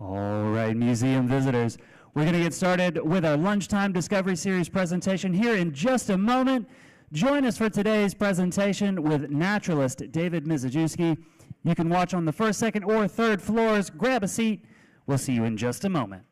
All right, museum visitors, we're going to get started with our Lunchtime Discovery Series presentation here in just a moment. Join us for today's presentation with naturalist David Mizejewski. You can watch on the first, second, or third floors. Grab a seat. We'll see you in just a moment.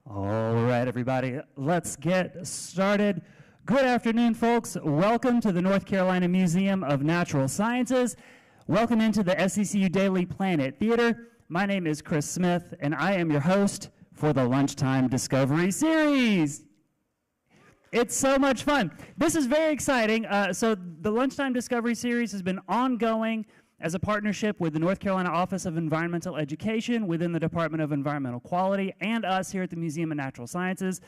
All right, everybody, let's get started. Good afternoon, folks. Welcome to the North Carolina Museum of Natural Sciences. Welcome into the SCCU Daily Planet Theater. My name is Chris Smith, and I am your host for the Lunchtime Discovery Series. It's so much fun. This is very exciting. So the Lunchtime Discovery Series has been ongoing as a partnership with the North Carolina Office of Environmental Education within the Department of Environmental Quality and us here at the Museum of Natural Sciences.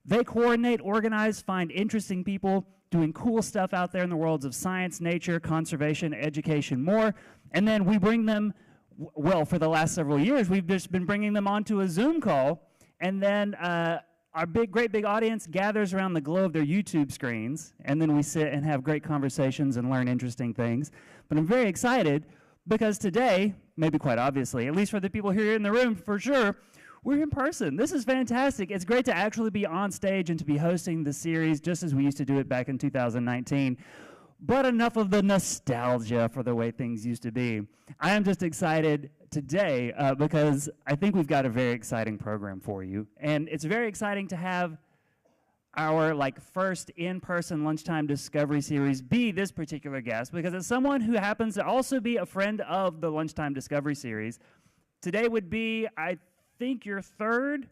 They coordinate, organize, find interesting people doing cool stuff out there in the worlds of science, nature, conservation, education, more. And then we bring them, well, for the last several years, we've just been bringing them onto a Zoom call. And then our great big audience gathers around the glow of their YouTube screens, and then we sit and have great conversations and learn interesting things. But I'm very excited because today, maybe quite obviously, at least for the people here in the room for sure, we're in person. This is fantastic. It's great to actually be on stage and to be hosting the series just as we used to do it back in 2019. But enough of the nostalgia for the way things used to be. I am just excited today because I think we've got a very exciting program for you. And it's very exciting to have our first in-person Lunchtime Discovery Series be this particular guest, because it's someone who happens to also be a friend of the Lunchtime Discovery Series. Today would be, I think, your third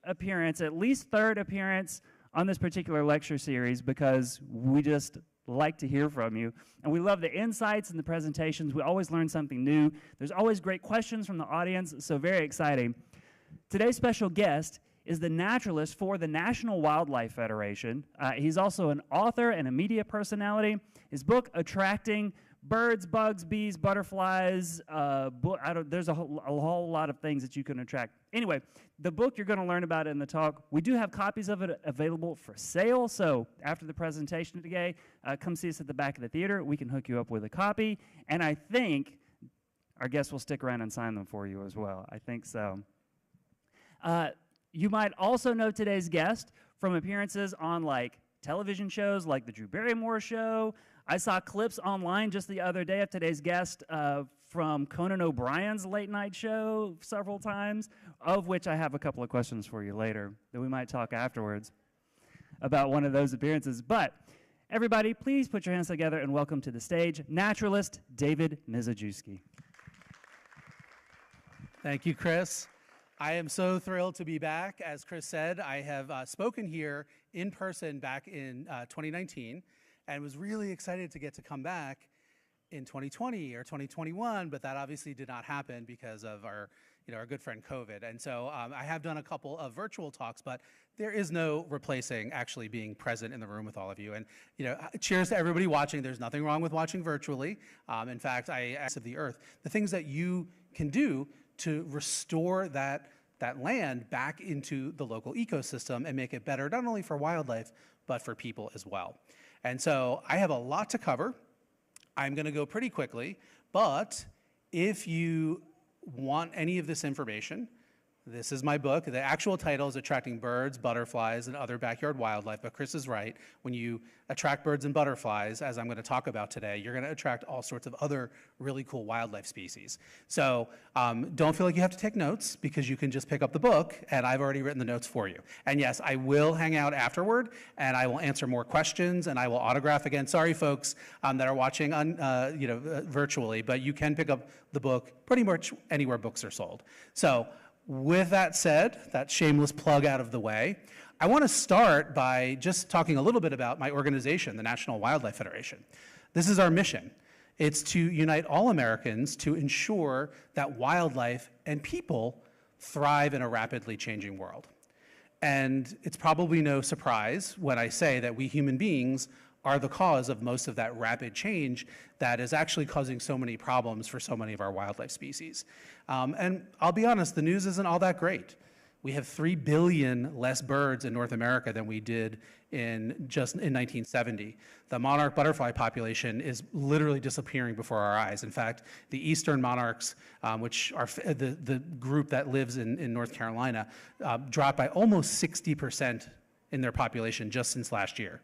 appearance, at least third appearance on this particular lecture series, because we just like to hear from you. And we love the insights and the presentations. We always learn something new. There's always great questions from the audience, so very exciting. Today's special guest is the naturalist for the National Wildlife Federation. He's also an author and a media personality. His book, Attracting Birds, Bugs, Bees, Butterflies, there's a whole lot of things that you can attract. Anyway, the book you're going to learn about in the talk, we do have copies of it available for sale, so after the presentation today, come see us at the back of the theater. We can hook you up with a copy, and I think our guests will stick around and sign them for you as well. I think so. You might also know today's guest from appearances on television shows like The Drew Barrymore Show. I saw clips online just the other day of today's guest from Conan O'Brien's late night show several times, of which I have a couple of questions for you later that we might talk afterwards about one of those appearances. But everybody, please put your hands together and welcome to the stage naturalist David Mizejewski. Thank you, Chris. I am so thrilled to be back. As Chris said, I have spoken here in person back in 2019 and was really excited to get to come back in 2020 or 2021, but that obviously did not happen because of our good friend COVID. And so I have done a couple of virtual talks, but there is no replacing actually being present in the room with all of you. And cheers to everybody watching. There's nothing wrong with watching virtually. In fact, I asked of the earth, the things that you can do to restore that land back into the local ecosystem and make it better, not only for wildlife, but for people as well. And so I have a lot to cover. I'm going to go pretty quickly, but if you want any of this information, this is my book. The actual title is Attracting Birds, Butterflies, and Other Backyard Wildlife, but Chris is right. When you attract birds and butterflies, as I'm going to talk about today, you're going to attract all sorts of other really cool wildlife species. So don't feel like you have to take notes, because you can just pick up the book, and I've already written the notes for you. And yes, I will hang out afterward, and I will answer more questions, and I will autograph again. Sorry, folks that are watching virtually, but you can pick up the book pretty much anywhere books are sold. So with that said, that shameless plug out of the way, I want to start by just talking a little bit about my organization, the National Wildlife Federation. This is our mission. It's to unite all Americans to ensure that wildlife and people thrive in a rapidly changing world. And it's probably no surprise when I say that we human beings are the cause of most of that rapid change that is actually causing so many problems for so many of our wildlife species. And I'll be honest, the news isn't all that great. We have 3 billion less birds in North America than we did in 1970. The monarch butterfly population is literally disappearing before our eyes. In fact, the eastern monarchs, which are the group that lives in North Carolina, dropped by almost 60% in their population just since last year.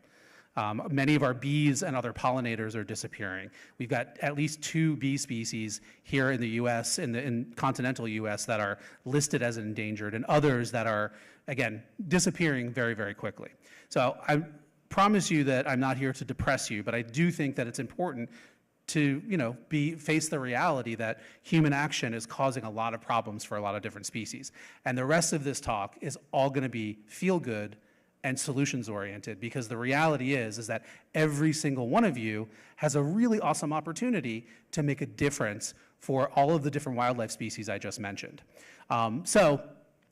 Many of our bees and other pollinators are disappearing. We've got at least 2 bee species here in the US, in continental US, that are listed as endangered, and others that are, again, disappearing very, very quickly. So I promise you that I'm not here to depress you, but I do think that it's important to face the reality that human action is causing a lot of problems for a lot of different species. And the rest of this talk is all going to be feel good and solutions oriented, because the reality is that every single one of you has a really awesome opportunity to make a difference for all of the different wildlife species I just mentioned. So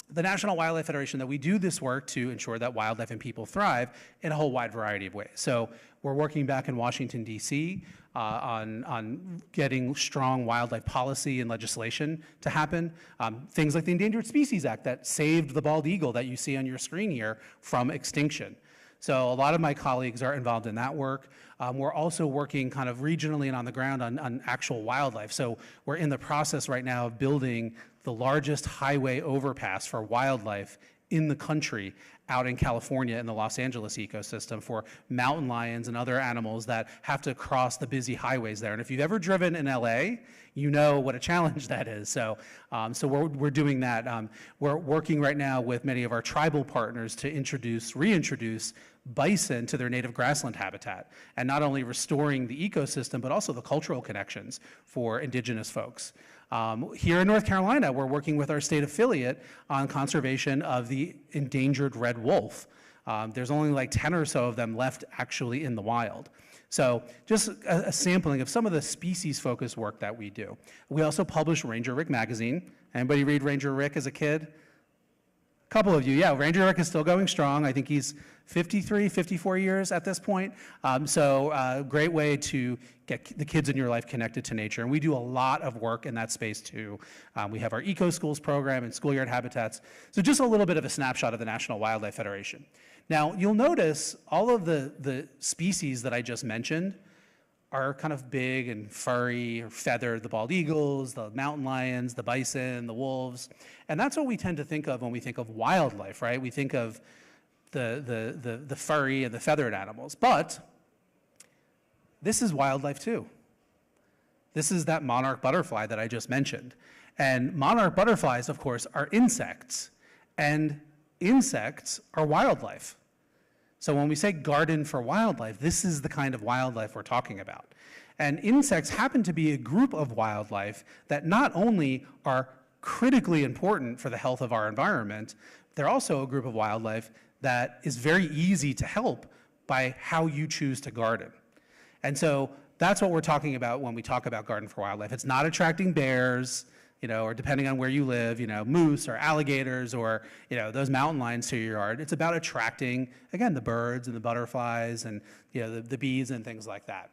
the National Wildlife Federation, that we do this work to ensure that wildlife and people thrive in a whole wide variety of ways. So we're working back in Washington, D.C. On getting strong wildlife policy and legislation to happen. Things like the Endangered Species Act that saved the bald eagle that you see on your screen here from extinction. So a lot of my colleagues are involved in that work. We're also working kind of regionally and on the ground on actual wildlife. So we're in the process right now of building the largest highway overpass for wildlife in the country out in California in the Los Angeles ecosystem for mountain lions and other animals that have to cross the busy highways there. And if you've ever driven in LA, you know what a challenge that is. So we're doing that. We're working right now with many of our tribal partners to reintroduce bison to their native grassland habitat, and not only restoring the ecosystem, but also the cultural connections for indigenous folks. Here in North Carolina, we're working with our state affiliate on conservation of the endangered red wolf. There's only like 10 or so of them left actually in the wild. So just a sampling of some of the species-focused work that we do. We also publish Ranger Rick magazine. Anybody read Ranger Rick as a kid? A couple of you, yeah. Ranger Rick is still going strong. I think he's 53, 54 years at this point. Great way to get the kids in your life connected to nature. And we do a lot of work in that space too. We have our Eco Schools program and schoolyard habitats. So just a little bit of a snapshot of the National Wildlife Federation. Now, you'll notice all of the species that I just mentioned are kind of big and furry or feathered, the bald eagles, the mountain lions, the bison, the wolves. And that's what we tend to think of when we think of wildlife, right? We think of the furry and the feathered animals. But this is wildlife too. This is that monarch butterfly that I just mentioned. And monarch butterflies, of course, are insects. And insects are wildlife. So when we say garden for wildlife, this is the kind of wildlife we're talking about. And insects happen to be a group of wildlife that not only are critically important for the health of our environment, they're also a group of wildlife that is very easy to help by how you choose to garden. And so that's what we're talking about when we talk about garden for wildlife. It's not attracting bears, or depending on where you live, moose or alligators or, those mountain lions to your yard. It's about attracting, again, the birds and the butterflies and, the bees and things like that.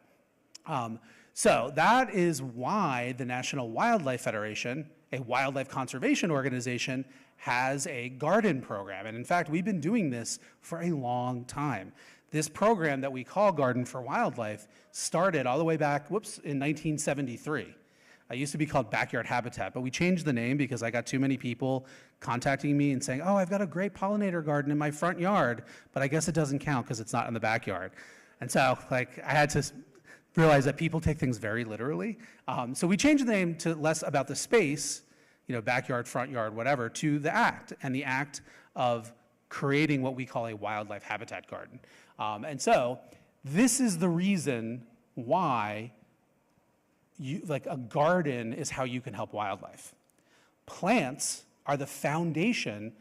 So that is why the National Wildlife Federation, a wildlife conservation organization, has a garden program. And in fact, we've been doing this for a long time. This program that we call Garden for Wildlife started all the way back, in 1973. It used to be called Backyard Habitat, but we changed the name because I got too many people contacting me and saying, oh, I've got a great pollinator garden in my front yard, but I guess it doesn't count because it's not in the backyard. And so I had to realize that people take things very literally. So we changed the name to less about the space, backyard, front yard, whatever, to the act, and the act of creating what we call a wildlife habitat garden. And so this is the reason why a garden is how you can help wildlife. Plants are the foundation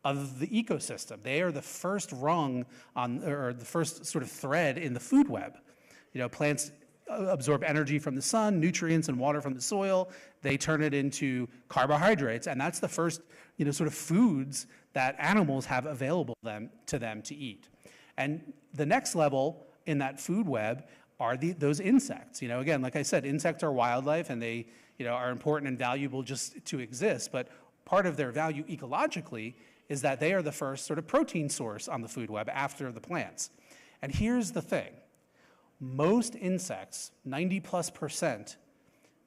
of the ecosystem. They are the first rung or the first sort of thread in the food web. Plants absorb energy from the sun, nutrients and water from the soil. They turn it into carbohydrates, and that's the first, sort of foods that animals have available to them to eat. And the next level in that food web are those insects. Again, like I said, insects are wildlife, and they, are important and valuable just to exist. But part of their value ecologically is that they are the first sort of protein source on the food web after the plants. And here's the thing. Most insects, 90+%,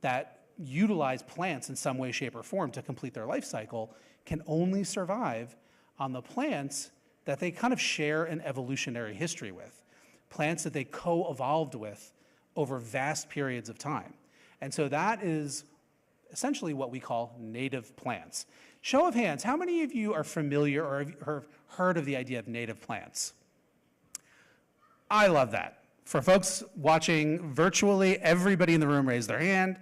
that utilize plants in some way, shape, or form to complete their life cycle can only survive on the plants that they kind of share an evolutionary history with, plants that they co-evolved with over vast periods of time. And so that is essentially what we call native plants. Show of hands, how many of you are familiar or have heard of the idea of native plants? I love that. For folks watching virtually, everybody in the room raised their hand.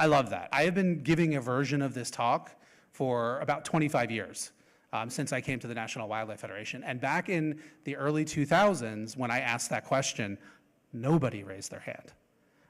I love that. I have been giving a version of this talk for about 25 years. Since I came to the National Wildlife Federation. And back in the early 2000s, when I asked that question, nobody raised their hand.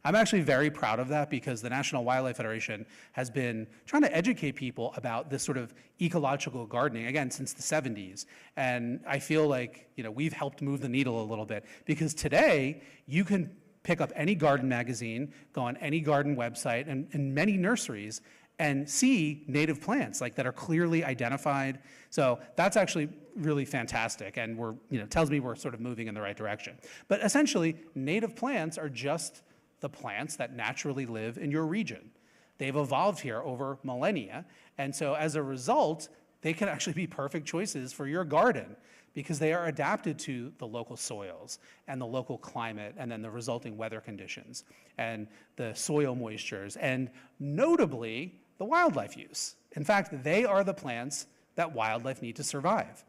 I'm actually very proud of that because the National Wildlife Federation has been trying to educate people about this sort of ecological gardening, again, since the 70s. And I feel like, we've helped move the needle a little bit because today you can pick up any garden magazine, go on any garden website and many nurseries and see native plants that are clearly identified. So that's actually really fantastic, and tells me we're sort of moving in the right direction. But essentially, native plants are just the plants that naturally live in your region. They've evolved here over millennia, and so as a result, they can actually be perfect choices for your garden because they are adapted to the local soils and the local climate and then the resulting weather conditions and the soil moistures, and notably, the wildlife use. In fact, they are the plants that wildlife need to survive.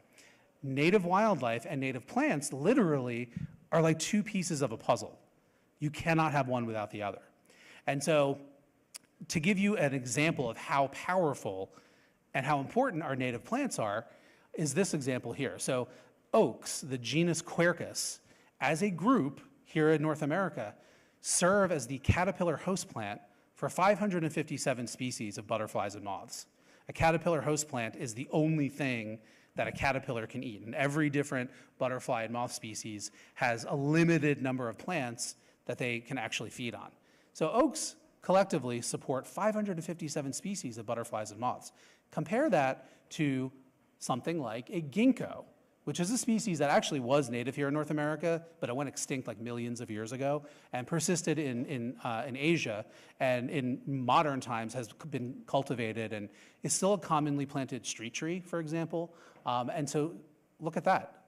Native wildlife and native plants literally are like two pieces of a puzzle. You cannot have one without the other. And so to give you an example of how powerful and how important our native plants are is this example here. So oaks, the genus Quercus, as a group here in North America, serve as the caterpillar host plant for 557 species of butterflies and moths. A caterpillar host plant is the only thing that a caterpillar can eat, and every different butterfly and moth species has a limited number of plants that they can actually feed on. So oaks collectively support 557 species of butterflies and moths. Compare that to something like a ginkgo, which is a species that actually was native here in North America, but it went extinct like millions of years ago and persisted in Asia, and in modern times has been cultivated and is still a commonly planted street tree, for example. And so look at that.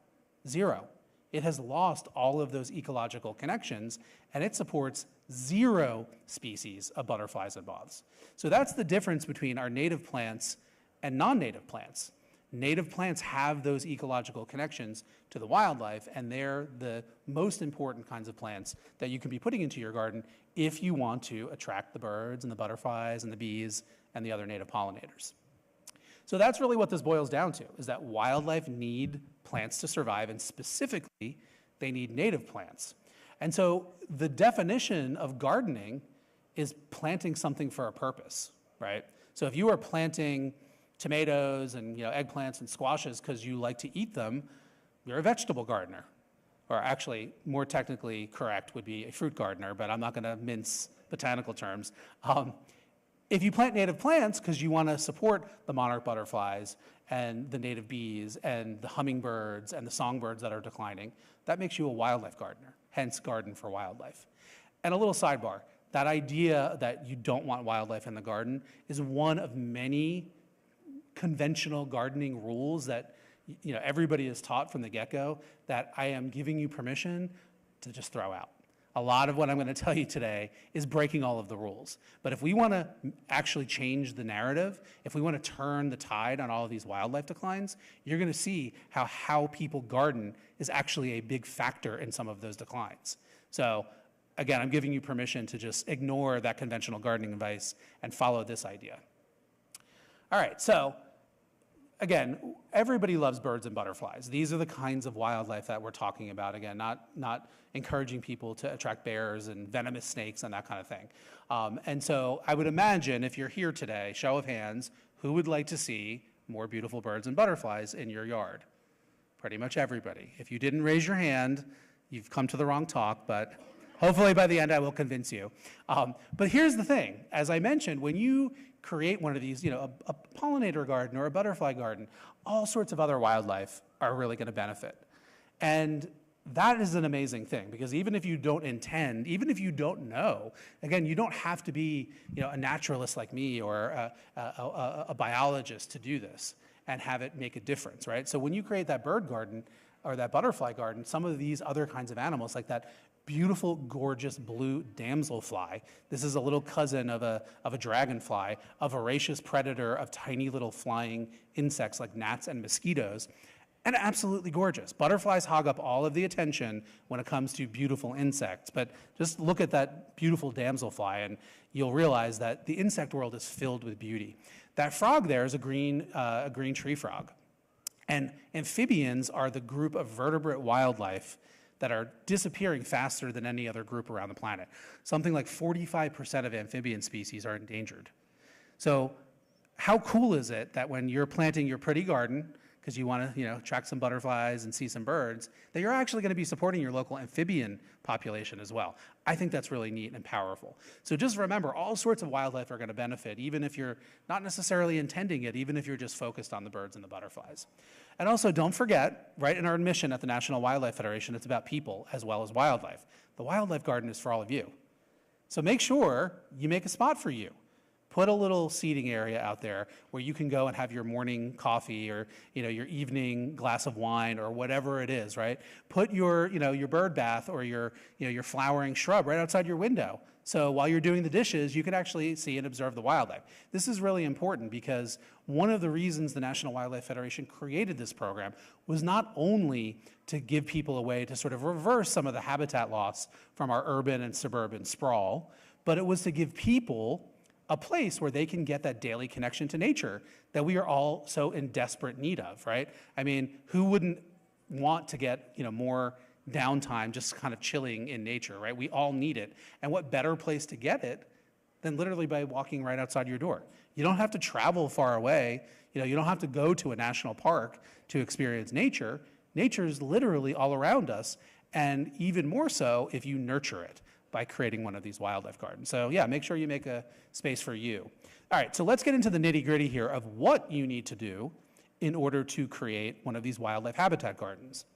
Zero. It has lost all of those ecological connections, and it supports 0 species of butterflies and moths. So that's the difference between our native plants and non-native plants. Native plants have those ecological connections to the wildlife, and they're the most important kinds of plants that you can be putting into your garden if you want to attract the birds and the butterflies and the bees and the other native pollinators. So that's really what this boils down to, is that wildlife need plants to survive, and specifically, they need native plants. And so the definition of gardening is planting something for a purpose, right? So if you are planting tomatoes and eggplants and squashes because you like to eat them, you're a vegetable gardener. Or actually, more technically correct would be a fruit gardener, but I'm not going to mince botanical terms. If you plant native plants because you want to support the monarch butterflies and the native bees and the hummingbirds and the songbirds that are declining, that makes you a wildlife gardener, hence garden for wildlife. And a little sidebar, that idea that you don't want wildlife in the garden is one of many conventional gardening rules that everybody is taught from the get-go that I am giving you permission to just throw out. A lot of what I'm going to tell you today is breaking all of the rules. But if we want to actually change the narrative, if we want to turn the tide on all of these wildlife declines, you're going to see how people garden is actually a big factor in some of those declines. So again, I'm giving you permission to just ignore that conventional gardening advice and follow this idea. All right, so again, everybody loves birds and butterflies. These are the kinds of wildlife that we're talking about. Again, not encouraging people to attract bears and venomous snakes and that kind of thing. And so I would imagine if you're here today, show of hands, who would like to see more beautiful birds and butterflies in your yard? Pretty much everybody. If you didn't raise your hand, you've come to the wrong talk, but hopefully by the end I will convince you. But here's the thing. As I mentioned, when you create one of these, a pollinator garden or a butterfly garden, all sorts of other wildlife are really going to benefit. And that is an amazing thing, because even if you don't intend, even if you don't know, again, you don't have to be a naturalist like me or a biologist to do this and have it make a difference, right? So when you create that bird garden or that butterfly garden, some of these other kinds of animals, like that beautiful, gorgeous blue damselfly. This is a little cousin of a dragonfly, a voracious predator of tiny little flying insects like gnats and mosquitoes, and absolutely gorgeous. Butterflies hog up all of the attention when it comes to beautiful insects, but just look at that beautiful damselfly and you'll realize that the insect world is filled with beauty. That frog there is a green tree frog. And amphibians are the group of vertebrate wildlife that are disappearing faster than any other group around the planet. Something like 45% of amphibian species are endangered. So how cool is it that when you're planting your pretty garden, because you want to attract some butterflies and see some birds, that you're actually going to be supporting your local amphibian population as well? I think that's really neat and powerful. So just remember, all sorts of wildlife are going to benefit, even if you're not necessarily intending it, even if you're just focused on the birds and the butterflies. And also, don't forget, right in our mission at the National Wildlife Federation, it's about people as well as wildlife. The wildlife garden is for all of you. So make sure you make a spot for you. Put a little seating area out there where you can go and have your morning coffee or your evening glass of wine or whatever it is, right? Put your bird bath or your flowering shrub right outside your window. So while you're doing the dishes, you can actually see and observe the wildlife. This is really important because one of the reasons the National Wildlife Federation created this program was not only to give people a way to sort of reverse some of the habitat loss from our urban and suburban sprawl, but it was to give people a place where they can get that daily connection to nature that we are all so in desperate need of, right? I mean, who wouldn't want to get more downtime just kind of chilling in nature, right? We all need it. And what better place to get it than literally by walking right outside your door? You don't have to travel far away. You don't have to go to a national park to experience nature. Nature is literally all around us, and even more so if you nurture it by creating one of these wildlife gardens. So yeah, make sure you make a space for you. All right, so let's get into the nitty-gritty here of what you need to do in order to create one of these wildlife habitat gardens.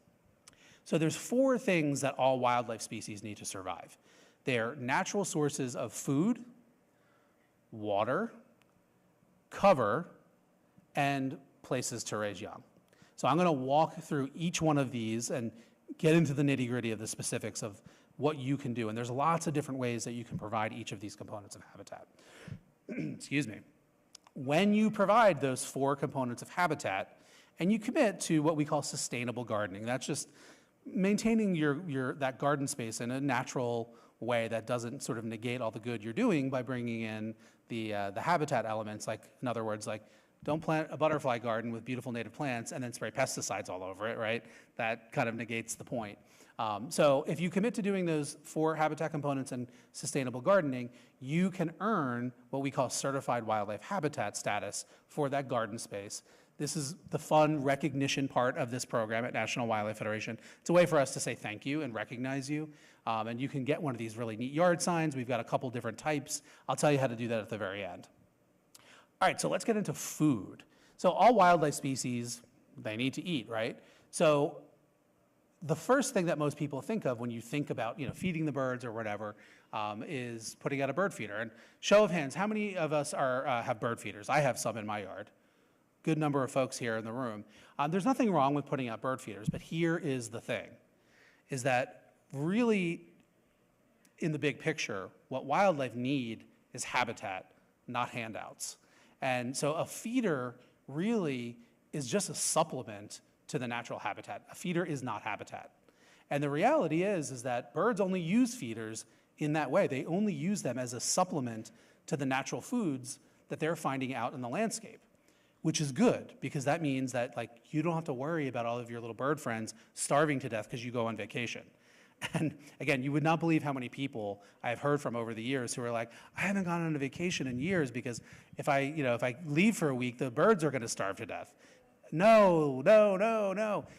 So there's 4 things that all wildlife species need to survive. They're natural sources of food, water, cover, and places to raise young. So I'm going to walk through each one of these and get into the nitty-gritty of the specifics of what you can do. And there's lots of different ways that you can provide each of these components of habitat. Excuse me. When you provide those 4 components of habitat, and you commit to what we call sustainable gardening, that's just maintaining that garden space in a natural way that doesn't sort of negate all the good you're doing by bringing in the habitat elements, like, in other words, like, don't plant a butterfly garden with beautiful native plants and then spray pesticides all over it, right? That kind of negates the point. So if you commit to doing those 4 habitat components and sustainable gardening, you can earn what we call certified wildlife habitat status for that garden space. This is the fun recognition part of this program at National Wildlife Federation. It's a way for us to say thank you and recognize you. And you can get one of these really neat yard signs. We've got a couple different types. I'll tell you how to do that at the very end. All right, so let's get into food. So all wildlife species, they need to eat, right? So the first thing that most people think of when you think about, feeding the birds or whatever, is putting out a bird feeder. And show of hands, how many of us have bird feeders? I have some in my yard. Good number of folks here in the room. There's nothing wrong with putting out bird feeders, but here is the thing, is that really, in the big picture, what wildlife need is habitat, not handouts. And so a feeder really is just a supplement to the natural habitat. A feeder is not habitat. And the reality is that birds only use feeders in that way. They only use them as a supplement to the natural foods that they're finding out in the landscape, which is good, because that means that, like, you don't have to worry about all of your little bird friends starving to death because you go on vacation. And again, you would not believe how many people I've heard from over the years who are like, I haven't gone on a vacation in years because if I leave for a week, the birds are going to starve to death. No.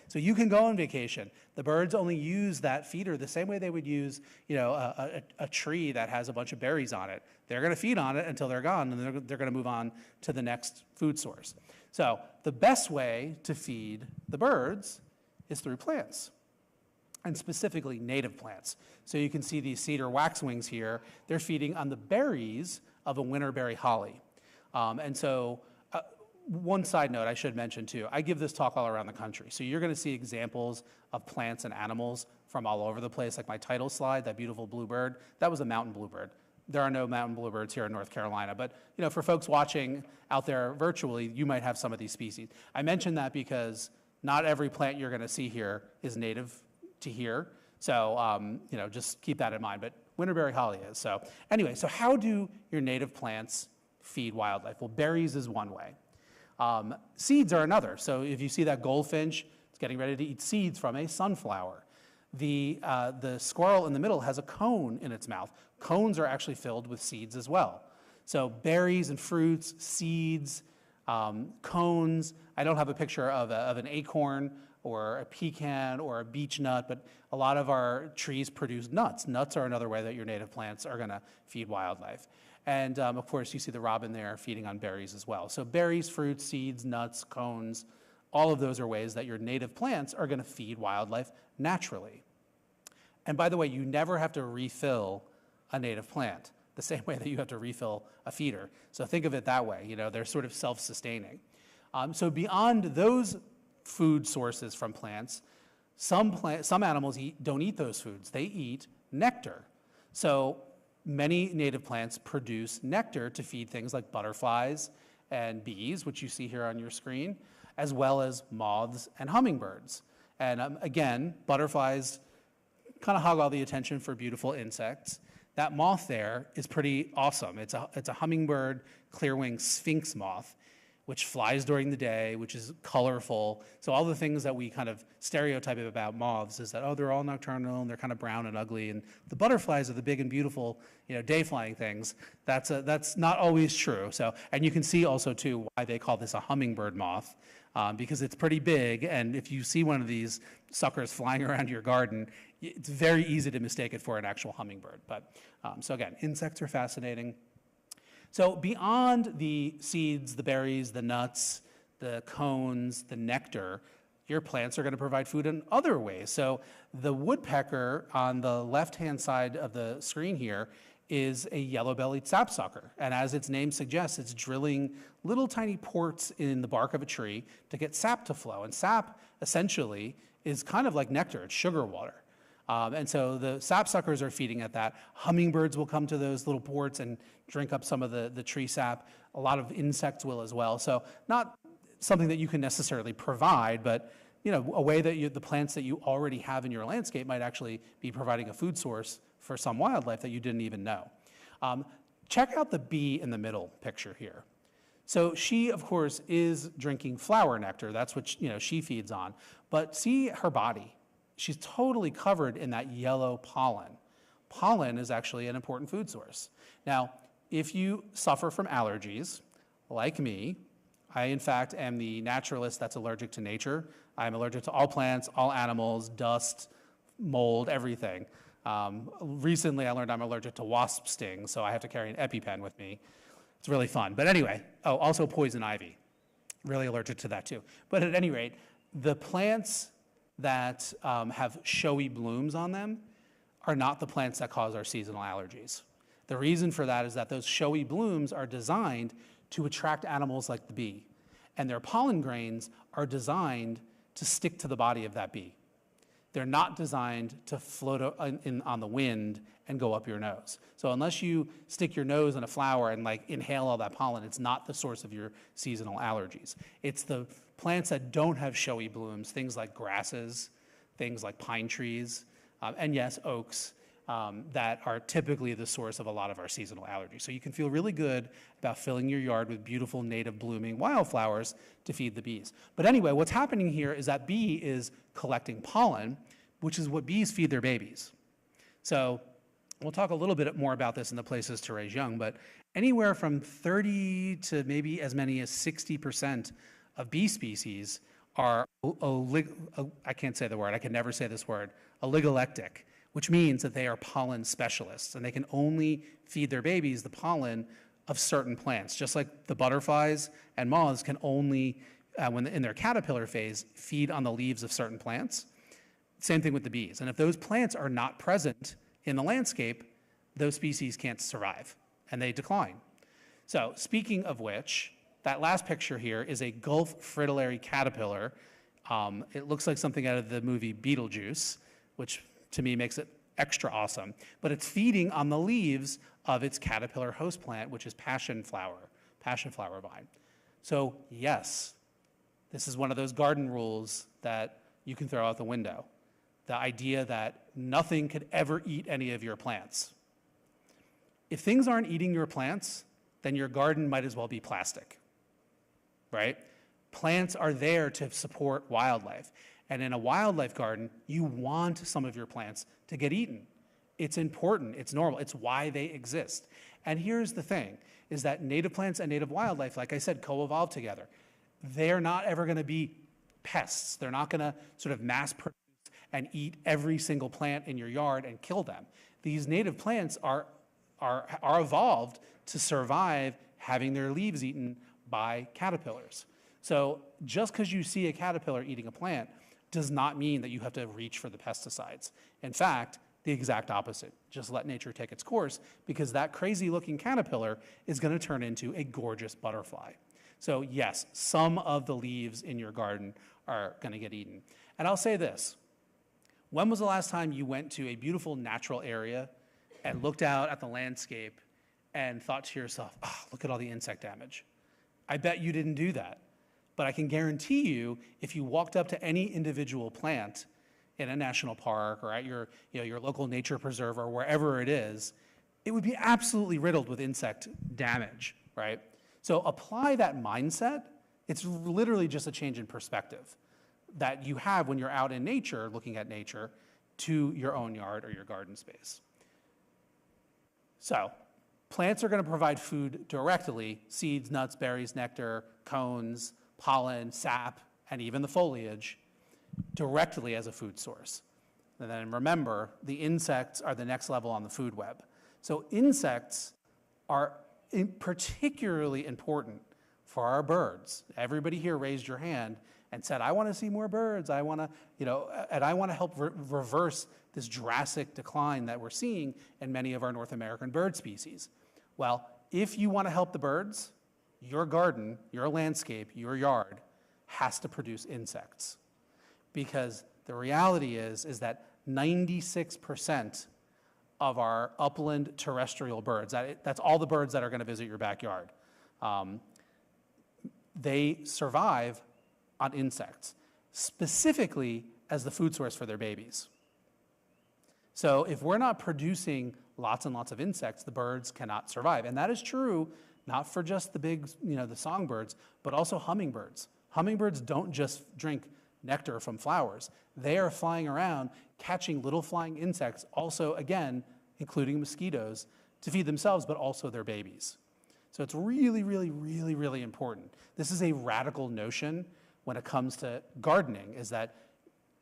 So you can go on vacation. The birds only use that feeder the same way they would use, a tree that has a bunch of berries on it. They're going to feed on it until they're gone, and they're going to move on to the next food source. So the best way to feed the birds is through plants, and specifically native plants. So you can see these cedar waxwings here. They're feeding on the berries of a winterberry holly. One side note I should mention too, I give this talk all around the country. So you're gonna see examples of plants and animals from all over the place, like my title slide, that beautiful bluebird, that was a mountain bluebird. There are no mountain bluebirds here in North Carolina, but for folks watching out there virtually, you might have some of these species. I mention that because not every plant you're gonna see here is native to here. So, just keep that in mind, but winterberry holly is. So anyway, so how do your native plants feed wildlife? Well, berries is one way. Seeds are another. So if you see that goldfinch, it's getting ready to eat seeds from a sunflower. The squirrel in the middle has a cone in its mouth. Cones are actually filled with seeds as well. So berries and fruits, seeds, cones. I don't have a picture of an acorn or a pecan or a beech nut, but a lot of our trees produce nuts. Nuts are another way that your native plants are gonna feed wildlife. And of course, you see the robin there feeding on berries as well. So berries, fruits, seeds, nuts, cones, all of those are ways that your native plants are gonna feed wildlife naturally. And by the way, you never have to refill a native plant the same way that you have to refill a feeder. So think of it that way, they're sort of self-sustaining. So beyond those food sources from plants, some animals don't eat those foods. They eat nectar. So many native plants produce nectar to feed things like butterflies and bees, which you see here on your screen, as well as moths and hummingbirds. And again, butterflies kind of hog all the attention for beautiful insects. That moth there is pretty awesome. It's a hummingbird clearwing sphinx moth, which flies during the day, which is colorful. So all the things that we kind of stereotype about moths is that, oh, they're all nocturnal and they're kind of brown and ugly, and the butterflies are the big and beautiful, day-flying things. That's not always true. So, and you can see also too why they call this a hummingbird moth, because it's pretty big, and if you see one of these suckers flying around your garden, it's very easy to mistake it for an actual hummingbird. But so again, insects are fascinating. So beyond the seeds, the berries, the nuts, the cones, the nectar, your plants are going to provide food in other ways. So the woodpecker on the left-hand side of the screen here is a yellow-bellied sapsucker. And as its name suggests, it's drilling little tiny ports in the bark of a tree to get sap to flow. And sap, essentially, is kind of like nectar. It's sugar water. And so the sapsuckers are feeding at that. Hummingbirds will come to those little ports and drink up some of the tree sap. A lot of insects will as well. So not something that you can necessarily provide, but a way that the plants that you already have in your landscape might actually be providing a food source for some wildlife that you didn't even know. Check out the bee in the middle picture here. So she, of course, is drinking flower nectar. That's what she feeds on. But see her body. She's totally covered in that yellow pollen. Pollen is actually an important food source. Now, if you suffer from allergies, like me, I, in fact, am the naturalist that's allergic to nature. I'm allergic to all plants, all animals, dust, mold, everything. Recently, I learned I'm allergic to wasp stings, so I have to carry an EpiPen with me. It's really fun. But anyway, also poison ivy. Really allergic to that, too. But at any rate, the plants that have showy blooms on them are not the plants that cause our seasonal allergies. The reason for that is that those showy blooms are designed to attract animals like the bee, and their pollen grains are designed to stick to the body of that bee. They're not designed to float on the wind and go up your nose. So unless you stick your nose in a flower and inhale all that pollen, it's not the source of your seasonal allergies. It's the plants that don't have showy blooms, things like grasses, things like pine trees, and yes, oaks, that are typically the source of a lot of our seasonal allergies. So you can feel really good about filling your yard with beautiful native blooming wildflowers to feed the bees. But anyway, what's happening here is that bee is collecting pollen, which is what bees feed their babies. So we'll talk a little bit more about this in the Places to Raise Young, but anywhere from 30 to maybe as many as 60% of bee species are, I can't say the word, I can never say this word, oligolectic, which means that they are pollen specialists, and they can only feed their babies the pollen of certain plants, just like the butterflies and moths can only, when in their caterpillar phase, feed on the leaves of certain plants. Same thing with the bees. And if those plants are not present in the landscape, those species can't survive, and they decline. So speaking of which, that last picture here is a Gulf fritillary caterpillar. It looks like something out of the movie Beetlejuice, which to me makes it extra awesome. But it's feeding on the leaves of its caterpillar host plant, which is passion flower vine. So yes, this is one of those garden rules that you can throw out the window. The idea that nothing could ever eat any of your plants. If things aren't eating your plants, then your garden might as well be plastic, right? Plants are there to support wildlife. And in a wildlife garden, you want some of your plants to get eaten. It's important, it's normal, it's why they exist. And here's the thing, is that native plants and native wildlife, like I said, co-evolve together. They're not ever gonna be pests. They're not gonna sort of mass produce and eat every single plant in your yard and kill them. These native plants are evolved to survive having their leaves eaten by caterpillars. So just because you see a caterpillar eating a plant does not mean that you have to reach for the pesticides. In fact, the exact opposite. Just let nature take its course, because that crazy looking caterpillar is going to turn into a gorgeous butterfly. So yes, some of the leaves in your garden are going to get eaten. And I'll say this, when was the last time you went to a beautiful natural area and looked out at the landscape and thought to yourself, oh, look at all the insect damage? I bet you didn't do that. But I can guarantee you, if you walked up to any individual plant in a national park or at your local nature preserve or wherever it is, it would be absolutely riddled with insect damage, right? So apply that mindset. It's literally just a change in perspective that you have when you're out in nature, looking at nature, to your own yard or your garden space. So plants are going to provide food directly: seeds, nuts, berries, nectar, cones, pollen, sap, and even the foliage directly as a food source. And then remember, the insects are the next level on the food web. So insects are particularly important for our birds. Everybody here raised your hand and said, I want to see more birds. I want to, and I want to help reverse this drastic decline that we're seeing in many of our North American bird species. Well, if you want to help the birds, your garden, your landscape, your yard has to produce insects. Because the reality is that 96% of our upland terrestrial birds, that's all the birds that are going to visit your backyard, they survive on insects, specifically as the food source for their babies. So if we're not producing lots and lots of insects, the birds cannot survive. And that is true not for just the big, the songbirds, but also hummingbirds. Hummingbirds don't just drink nectar from flowers. They are flying around catching little flying insects, also, again, including mosquitoes, to feed themselves, but also their babies. So it's really, really, really, really important. This is a radical notion when it comes to gardening, is that,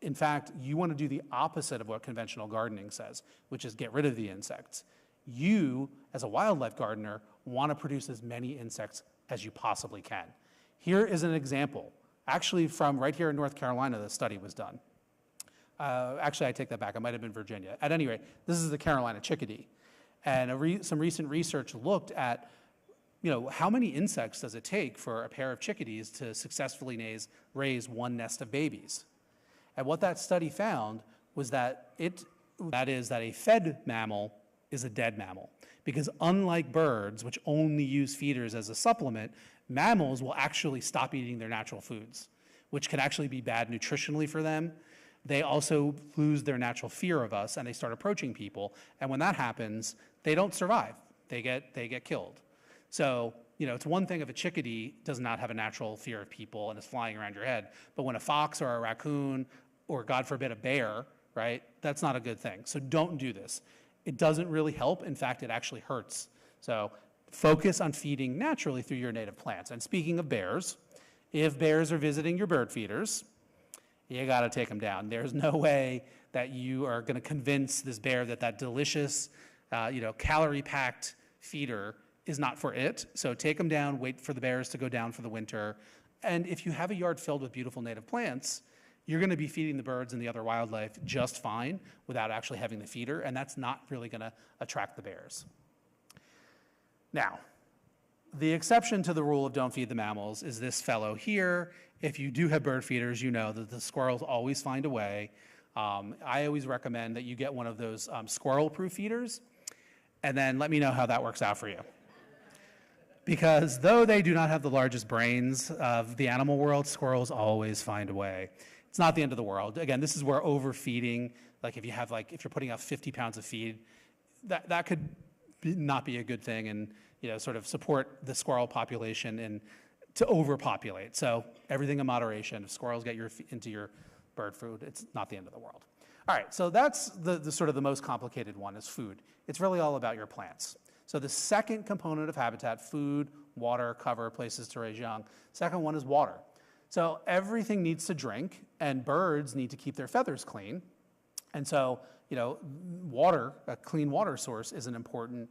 in fact, you want to do the opposite of what conventional gardening says, which is get rid of the insects. You, as a wildlife gardener, want to produce as many insects as you possibly can. Here is an example. Actually, from right here in North Carolina, the study was done. Actually, I take that back. It might have been Virginia. At any rate, this is the Carolina chickadee. And some recent research looked at, how many insects does it take for a pair of chickadees to successfully raise one nest of babies? And what that study found was that a fed mammal is a dead mammal. Because unlike birds, which only use feeders as a supplement, mammals will actually stop eating their natural foods, which can actually be bad nutritionally for them. They also lose their natural fear of us, and they start approaching people. And when that happens, they don't survive. They get killed. So, it's one thing if a chickadee does not have a natural fear of people and is flying around your head. But when a fox or a raccoon, or God forbid, a bear, right, that's not a good thing. So don't do this. It doesn't really help. In fact, it actually hurts. So focus on feeding naturally through your native plants. And speaking of bears, if bears are visiting your bird feeders, you got to take them down. There's no way that you are going to convince this bear that delicious, calorie-packed feeder is not for it. So take them down, wait for the bears to go down for the winter. And if you have a yard filled with beautiful native plants, you're going to be feeding the birds and the other wildlife just fine without actually having the feeder, and that's not really going to attract the bears. Now, the exception to the rule of don't feed the mammals is this fellow here. If you do have bird feeders, you know that the squirrels always find a way. I always recommend that you get one of those squirrel-proof feeders, and then let me know how that works out for you. Because though they do not have the largest brains of the animal world, squirrels always find a way. It's not the end of the world. Again, this is where overfeeding, if you're putting out 50 pounds of feed, that could not be a good thing, and sort of support the squirrel population and to overpopulate. So everything in moderation. If squirrels get into your bird food, it's not the end of the world. All right, so that's the sort of the most complicated one, is food. It's really all about your plants. So the second component of habitat, food, water, cover, places to raise young. Second one is water. So everything needs to drink, and birds need to keep their feathers clean. And so, water, a clean water source, is an important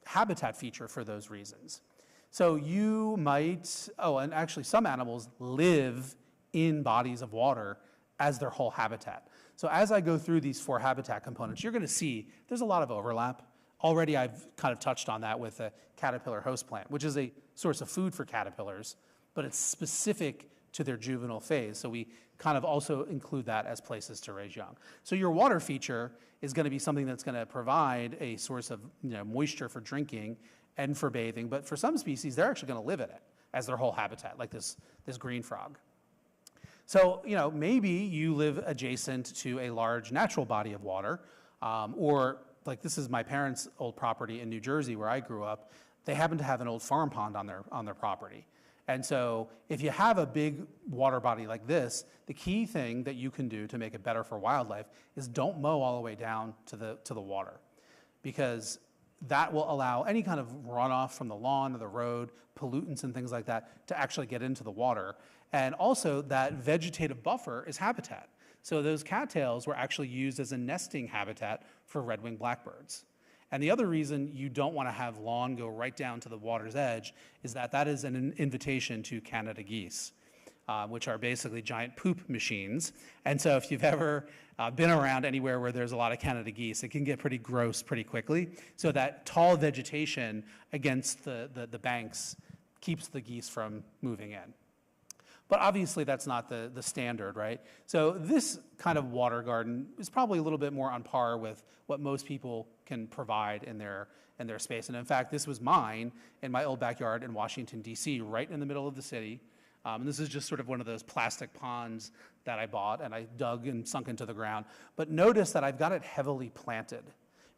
habitat feature for those reasons. So you might, and actually some animals live in bodies of water as their whole habitat. So as I go through these 4 habitat components, you're going to see there's a lot of overlap. Already I've kind of touched on that with a caterpillar host plant, which is a source of food for caterpillars, but it's specific to their juvenile phase. So we kind of also include that as places to raise young. So your water feature is going to be something that's going to provide a source of moisture for drinking and for bathing. But for some species, they're actually going to live in it as their whole habitat, like this green frog. So maybe you live adjacent to a large natural body of water, or like this is my parents' old property in New Jersey where I grew up. They happen to have an old farm pond on their property. And so if you have a big water body like this, the key thing that you can do to make it better for wildlife is don't mow all the way down to the water, because that will allow any kind of runoff from the lawn or the road, pollutants and things like that, to actually get into the water. And also that vegetative buffer is habitat. So those cattails were actually used as a nesting habitat for red-winged blackbirds. And the other reason you don't want to have lawn go right down to the water's edge is that is an invitation to Canada geese. which are basically giant poop machines. And so if you've ever been around anywhere where there's a lot of Canada geese, it can get pretty gross pretty quickly. So that tall vegetation against the banks keeps the geese from moving in. But obviously that's not the standard, right? So this kind of water garden is probably a little bit more on par with what most people can provide in their space. And in fact, this was mine in my old backyard in Washington, D.C., right in the middle of the city. And this is just sort of one of those plastic ponds that I bought and I dug and sunk into the ground. But notice that I've got it heavily planted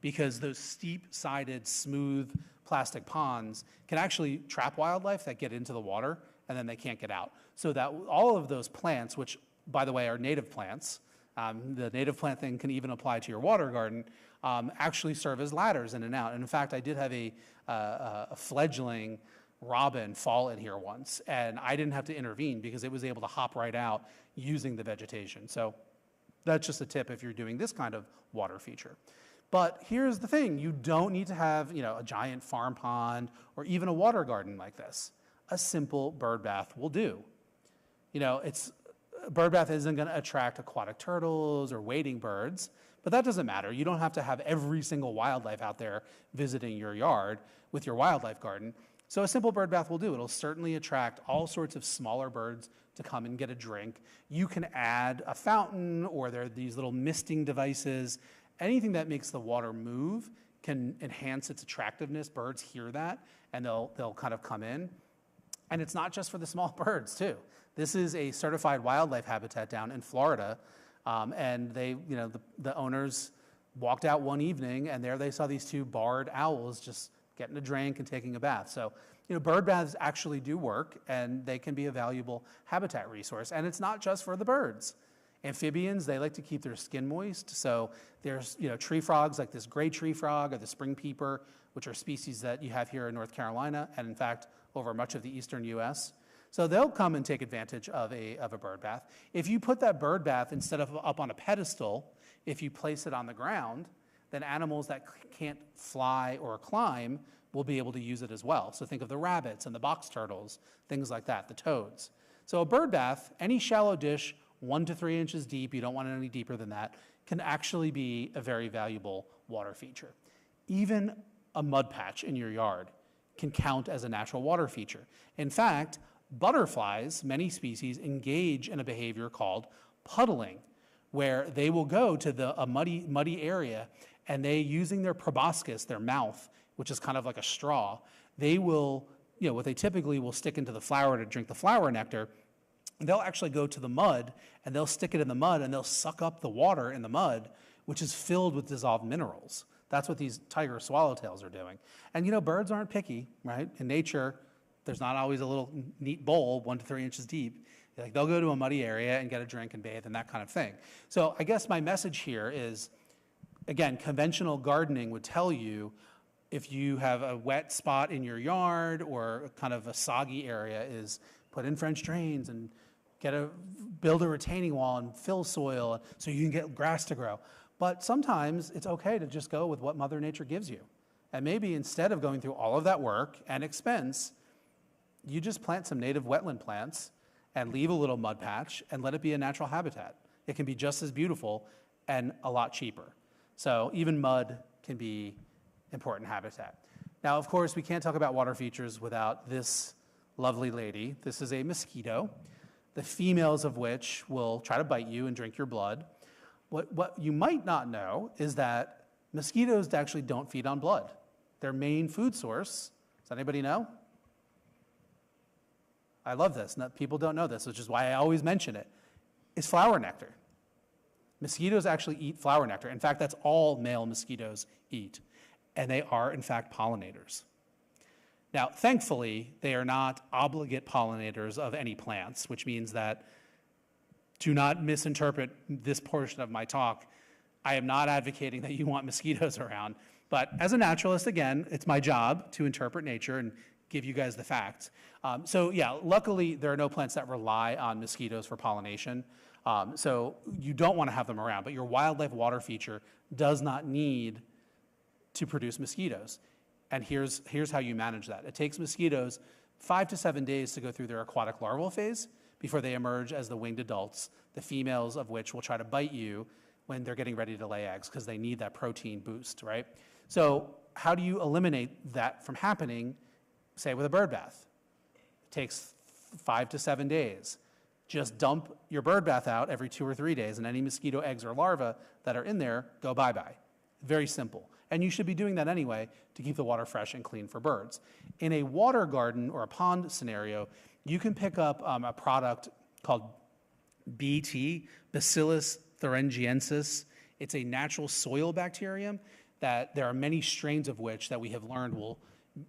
because those steep-sided, smooth plastic ponds can actually trap wildlife that get into the water and then they can't get out. So that all of those plants, which by the way are native plants, the native plant thing can even apply to your water garden, actually serve as ladders in and out. And in fact, I did have a fledgling robin fall in here once, and I didn't have to intervene because it was able to hop right out using the vegetation. So that's just a tip if you're doing this kind of water feature. But here's the thing, you don't need to have a giant farm pond or even a water garden like this. A simple bird bath will do. A bird bath isn't going to attract aquatic turtles or wading birds, but that doesn't matter. You don't have to have every single wildlife out there visiting your yard with your wildlife garden. So a simple bird bath will do. It'll certainly attract all sorts of smaller birds to come and get a drink. You can add a fountain, or there are these little misting devices. Anything that makes the water move can enhance its attractiveness. Birds hear that, and they'll kind of come in. And it's not just for the small birds, too. This is a certified wildlife habitat down in Florida, and the owners walked out one evening, and there they saw these two barred owls just getting a drink and taking a bath. So, bird baths actually do work, and they can be a valuable habitat resource. And it's not just for the birds. Amphibians, they like to keep their skin moist. So there's, tree frogs like this gray tree frog or the spring peeper, which are species that you have here in North Carolina, and in fact, over much of the eastern US. So they'll come and take advantage of a bird bath. If you put that bird bath, instead of up on a pedestal, if you place it on the ground, then animals that can't fly or climb will be able to use it as well. So think of the rabbits and the box turtles, things like that, the toads. So a bird bath, any shallow dish, 1 to 3 inches deep, you don't want it any deeper than that, can actually be a very valuable water feature. Even a mud patch in your yard can count as a natural water feature. In fact, butterflies, many species, engage in a behavior called puddling, where they will go to a muddy area, and they, using their proboscis, their mouth, which is kind of like a straw, they will, what they typically will stick into the flower to drink the flower nectar, they'll actually go to the mud, and they'll stick it in the mud, and they'll suck up the water in the mud, which is filled with dissolved minerals. That's what these tiger swallowtails are doing. And birds aren't picky, right? In nature, there's not always a little neat bowl 1 to 3 inches deep. Like, they'll go to a muddy area and get a drink and bathe and that kind of thing. So I guess my message here is, again, conventional gardening would tell you if you have a wet spot in your yard or kind of a soggy area is put in French drains and build a retaining wall and fill soil so you can get grass to grow. But sometimes it's okay to just go with what Mother Nature gives you. And maybe instead of going through all of that work and expense, you just plant some native wetland plants and leave a little mud patch and let it be a natural habitat. It can be just as beautiful and a lot cheaper. So even mud can be important habitat. Now, of course, we can't talk about water features without this lovely lady. This is a mosquito, the females of which will try to bite you and drink your blood. What you might not know is that mosquitoes actually don't feed on blood. Their main food source, does anybody know? I love this. People don't know this, which is why I always mention it, is flower nectar. Mosquitoes actually eat flower nectar. In fact, that's all male mosquitoes eat. And they are, in fact, pollinators. Now, thankfully, they are not obligate pollinators of any plants, which means that, do not misinterpret this portion of my talk. I am not advocating that you want mosquitoes around. But as a naturalist, again, it's my job to interpret nature and give you guys the facts. So yeah, luckily there are no plants that rely on mosquitoes for pollination. So you don't want to have them around, but your wildlife water feature does not need to produce mosquitoes. And here's how you manage that. It takes mosquitoes 5 to 7 days to go through their aquatic larval phase before they emerge as the winged adults, the females of which will try to bite you when they're getting ready to lay eggs because they need that protein boost, right? So how do you eliminate that from happening, say with a bird bath? It takes 5 to 7 days. Just dump your bird bath out every 2 or 3 days, and any mosquito eggs or larvae that are in there go bye-bye. Very simple. And you should be doing that anyway to keep the water fresh and clean for birds. In a water garden or a pond scenario, you can pick up a product called BT, Bacillus thuringiensis. It's a natural soil bacterium that there are many strains of which that we have learned will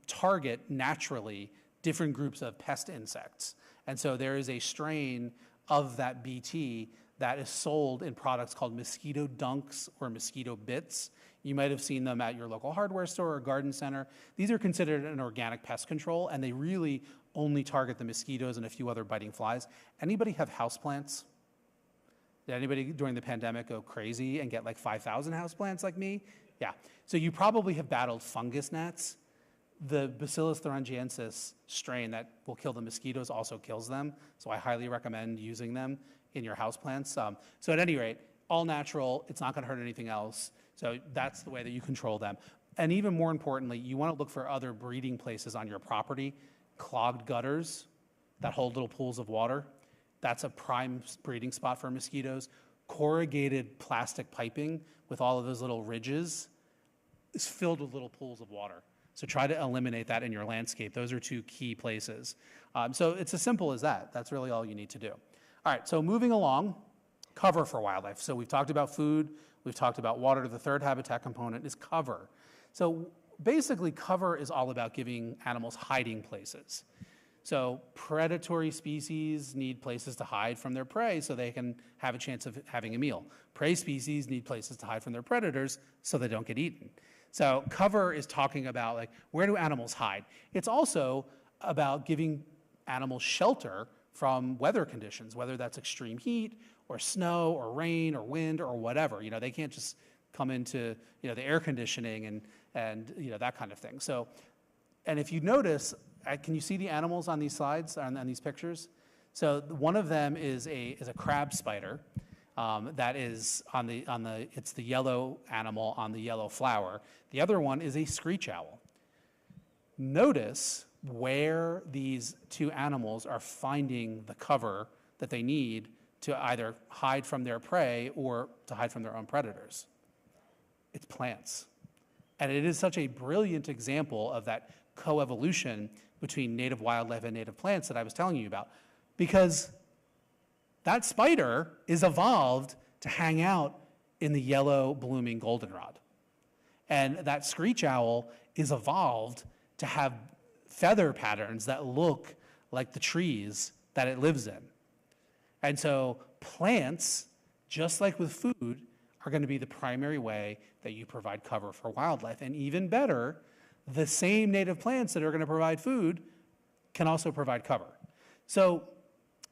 target naturally different groups of pest insects. And so there is a strain of that BT that is sold in products called mosquito dunks or mosquito bits. You might have seen them at your local hardware store or garden center. These are considered an organic pest control, and they really only target the mosquitoes and a few other biting flies. Anybody have houseplants? Did anybody during the pandemic go crazy and get like 5,000 houseplants like me? Yeah. So you probably have battled fungus gnats. The Bacillus thuringiensis strain that will kill the mosquitoes also kills them, so I highly recommend using them in your houseplants. So at any rate, all natural, it's not gonna hurt anything else, so that's the way that you control them. And even more importantly, you wanna look for other breeding places on your property, clogged gutters that hold little pools of water. That's a prime breeding spot for mosquitoes. Corrugated plastic piping with all of those little ridges is filled with little pools of water. So try to eliminate that in your landscape. Those are 2 key places. So it's as simple as that. That's really all you need to do. All right, so moving along, cover for wildlife. So we've talked about food, we've talked about water. The third habitat component is cover. So basically cover is all about giving animals hiding places. So predatory species need places to hide from their prey so they can have a chance of having a meal. Prey species need places to hide from their predators so they don't get eaten. So cover is talking about like, where do animals hide? It's also about giving animals shelter from weather conditions, whether that's extreme heat or snow or rain or wind or whatever. You know, they can't just come into, you know, the air conditioning and you know, that kind of thing. So, and if you notice, can you see the animals on these slides, on these pictures? So one of them is a crab spider. That is it's the yellow animal on the yellow flower. The other one is a screech owl. Notice where these 2 animals are finding the cover that they need to either hide from their prey or to hide from their own predators. It's plants. And it is such a brilliant example of that coevolution between native wildlife and native plants that I was telling you about. Because that spider is evolved to hang out in the yellow blooming goldenrod. And that screech owl is evolved to have feather patterns that look like the trees that it lives in. And so plants, just like with food, are going to be the primary way that you provide cover for wildlife. And even better, the same native plants that are going to provide food can also provide cover. So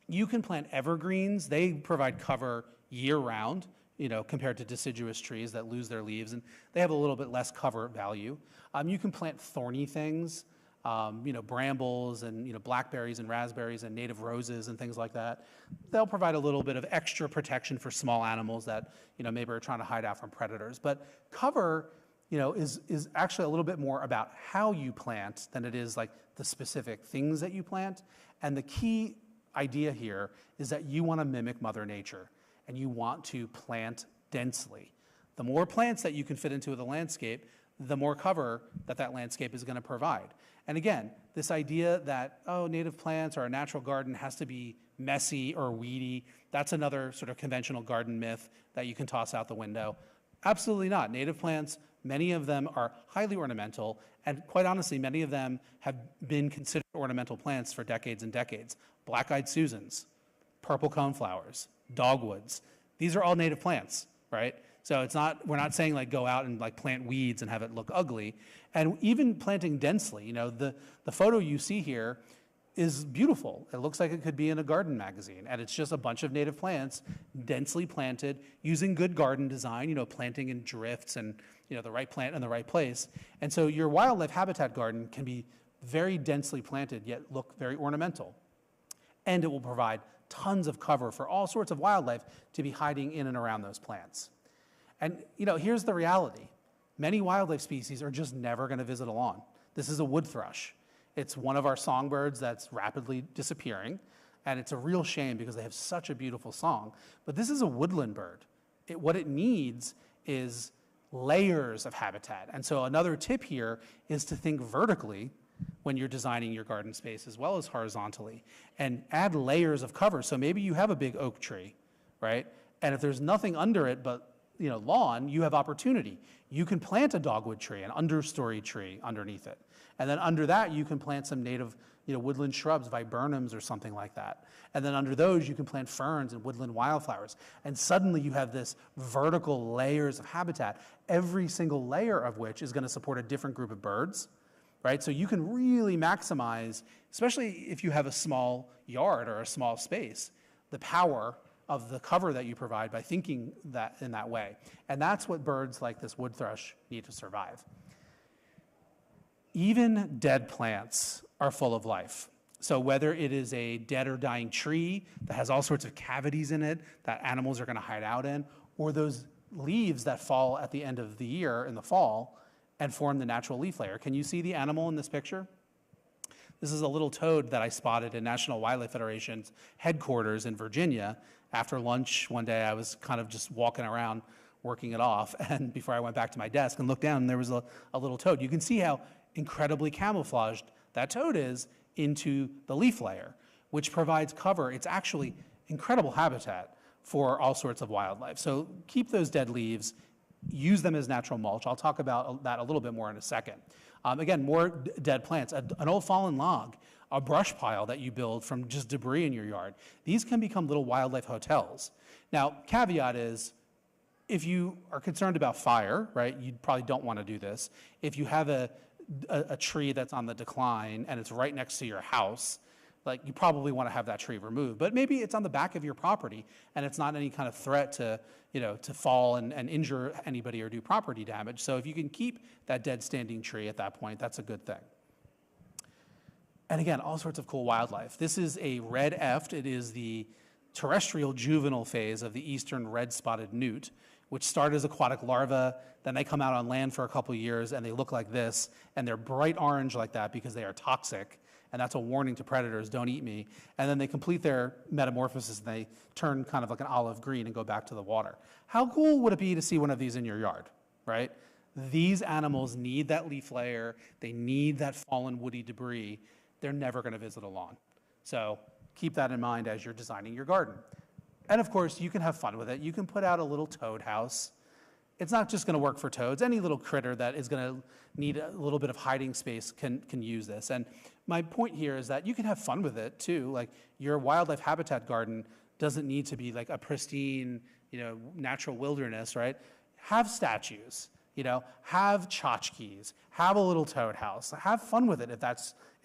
you can plant evergreens. They provide cover year-round, you know, compared to deciduous trees that lose their leaves, and they have a little bit less cover value. You can plant thorny things, you know, brambles and, you know, blackberries and raspberries and native roses and things like that. They'll provide a little bit of extra protection for small animals that, you know, maybe are trying to hide out from predators. But cover, you know, is actually a little bit more about how you plant than it is like the specific things that you plant. And the key idea here is that you want to mimic Mother Nature and you want to plant densely. The more plants that you can fit into the landscape, the more cover that that landscape is going to provide. And again, this idea that, oh, native plants or a natural garden has to be messy or weedy, that's another sort of conventional garden myth that you can toss out the window. Absolutely not. Native plants, many of them are highly ornamental, and quite honestly, many of them have been considered ornamental plants for decades and decades. Black-eyed Susans, purple coneflowers, dogwoods. These are all native plants, right? So it's not, we're not saying like go out and like plant weeds and have it look ugly. And even planting densely, you know, the photo you see here is beautiful. It looks like it could be in a garden magazine, and it's just a bunch of native plants densely planted using good garden design, you know, planting in drifts and, you know, the right plant in the right place. And so your wildlife habitat garden can be very densely planted, yet look very ornamental. And it will provide tons of cover for all sorts of wildlife to be hiding in and around those plants. And here's the reality. Many wildlife species are just never going to visit a lawn. This is a wood thrush. It's one of our songbirds that's rapidly disappearing, and it's a real shame because they have such a beautiful song. But this is a woodland bird. What it needs is layers of habitat. And so another tip here is to think vertically when you're designing your garden space as well as horizontally, and add layers of cover. So maybe you have a big oak tree, right? And if there's nothing under it but lawn, you have opportunity. You can plant a dogwood tree, an understory tree underneath it. And then under that, you can plant some native woodland shrubs, viburnums or something like that. And then under those, you can plant ferns and woodland wildflowers. And suddenly you have this vertical layers of habitat, every single layer of which is going to support a different group of birds, right? So you can really maximize, especially if you have a small yard or a small space, the power of the cover that you provide by thinking that in that way. And that's what birds like this wood thrush need to survive. Even dead plants are full of life. So whether it is a dead or dying tree that has all sorts of cavities in it that animals are going to hide out in, or those leaves that fall at the end of the year in the fall and form the natural leaf layer. Can you see the animal in this picture? This is a little toad that I spotted in National Wildlife Federation's headquarters in Virginia. After lunch one day, I was kind of just walking around working it off, and before I went back to my desk and looked down, and there was a little toad. You can see how incredibly camouflaged that toad is into the leaf layer, which provides cover. It's actually incredible habitat for all sorts of wildlife. So keep those dead leaves, use them as natural mulch. I'll talk about that a little bit more in a second. Again, more dead plants, an old fallen log, a brush pile that you build from just debris in your yard. These can become little wildlife hotels. Now, caveat is, if you are concerned about fire, right, you probably don't want to do this. If you have a tree that's on the decline and it's right next to your house, like, you probably want to have that tree removed. But maybe it's on the back of your property and it's not any kind of threat to, to fall and injure anybody or do property damage. So if you can keep that dead standing tree at that point, that's a good thing. And again, all sorts of cool wildlife. This is a red eft. It is the terrestrial juvenile phase of the eastern red-spotted newt, which start as aquatic larvae, then they come out on land for a couple years and they look like this, and they're bright orange like that because they are toxic, and that's a warning to predators, don't eat me. And then they complete their metamorphosis and they turn kind of like an olive green and go back to the water. How cool would it be to see one of these in your yard, right? These animals need that leaf layer, they need that fallen woody debris. They're never going to visit a lawn. So keep that in mind as you're designing your garden. And of course, you can have fun with it. You can put out a little toad house. It's not just going to work for toads. Any little critter that is going to need a little bit of hiding space can use this. And my point here is that you can have fun with it too. Like, your wildlife habitat garden doesn't need to be like a pristine, natural wilderness, right? Have statues, have tchotchkes, have a little toad house. Have fun with it if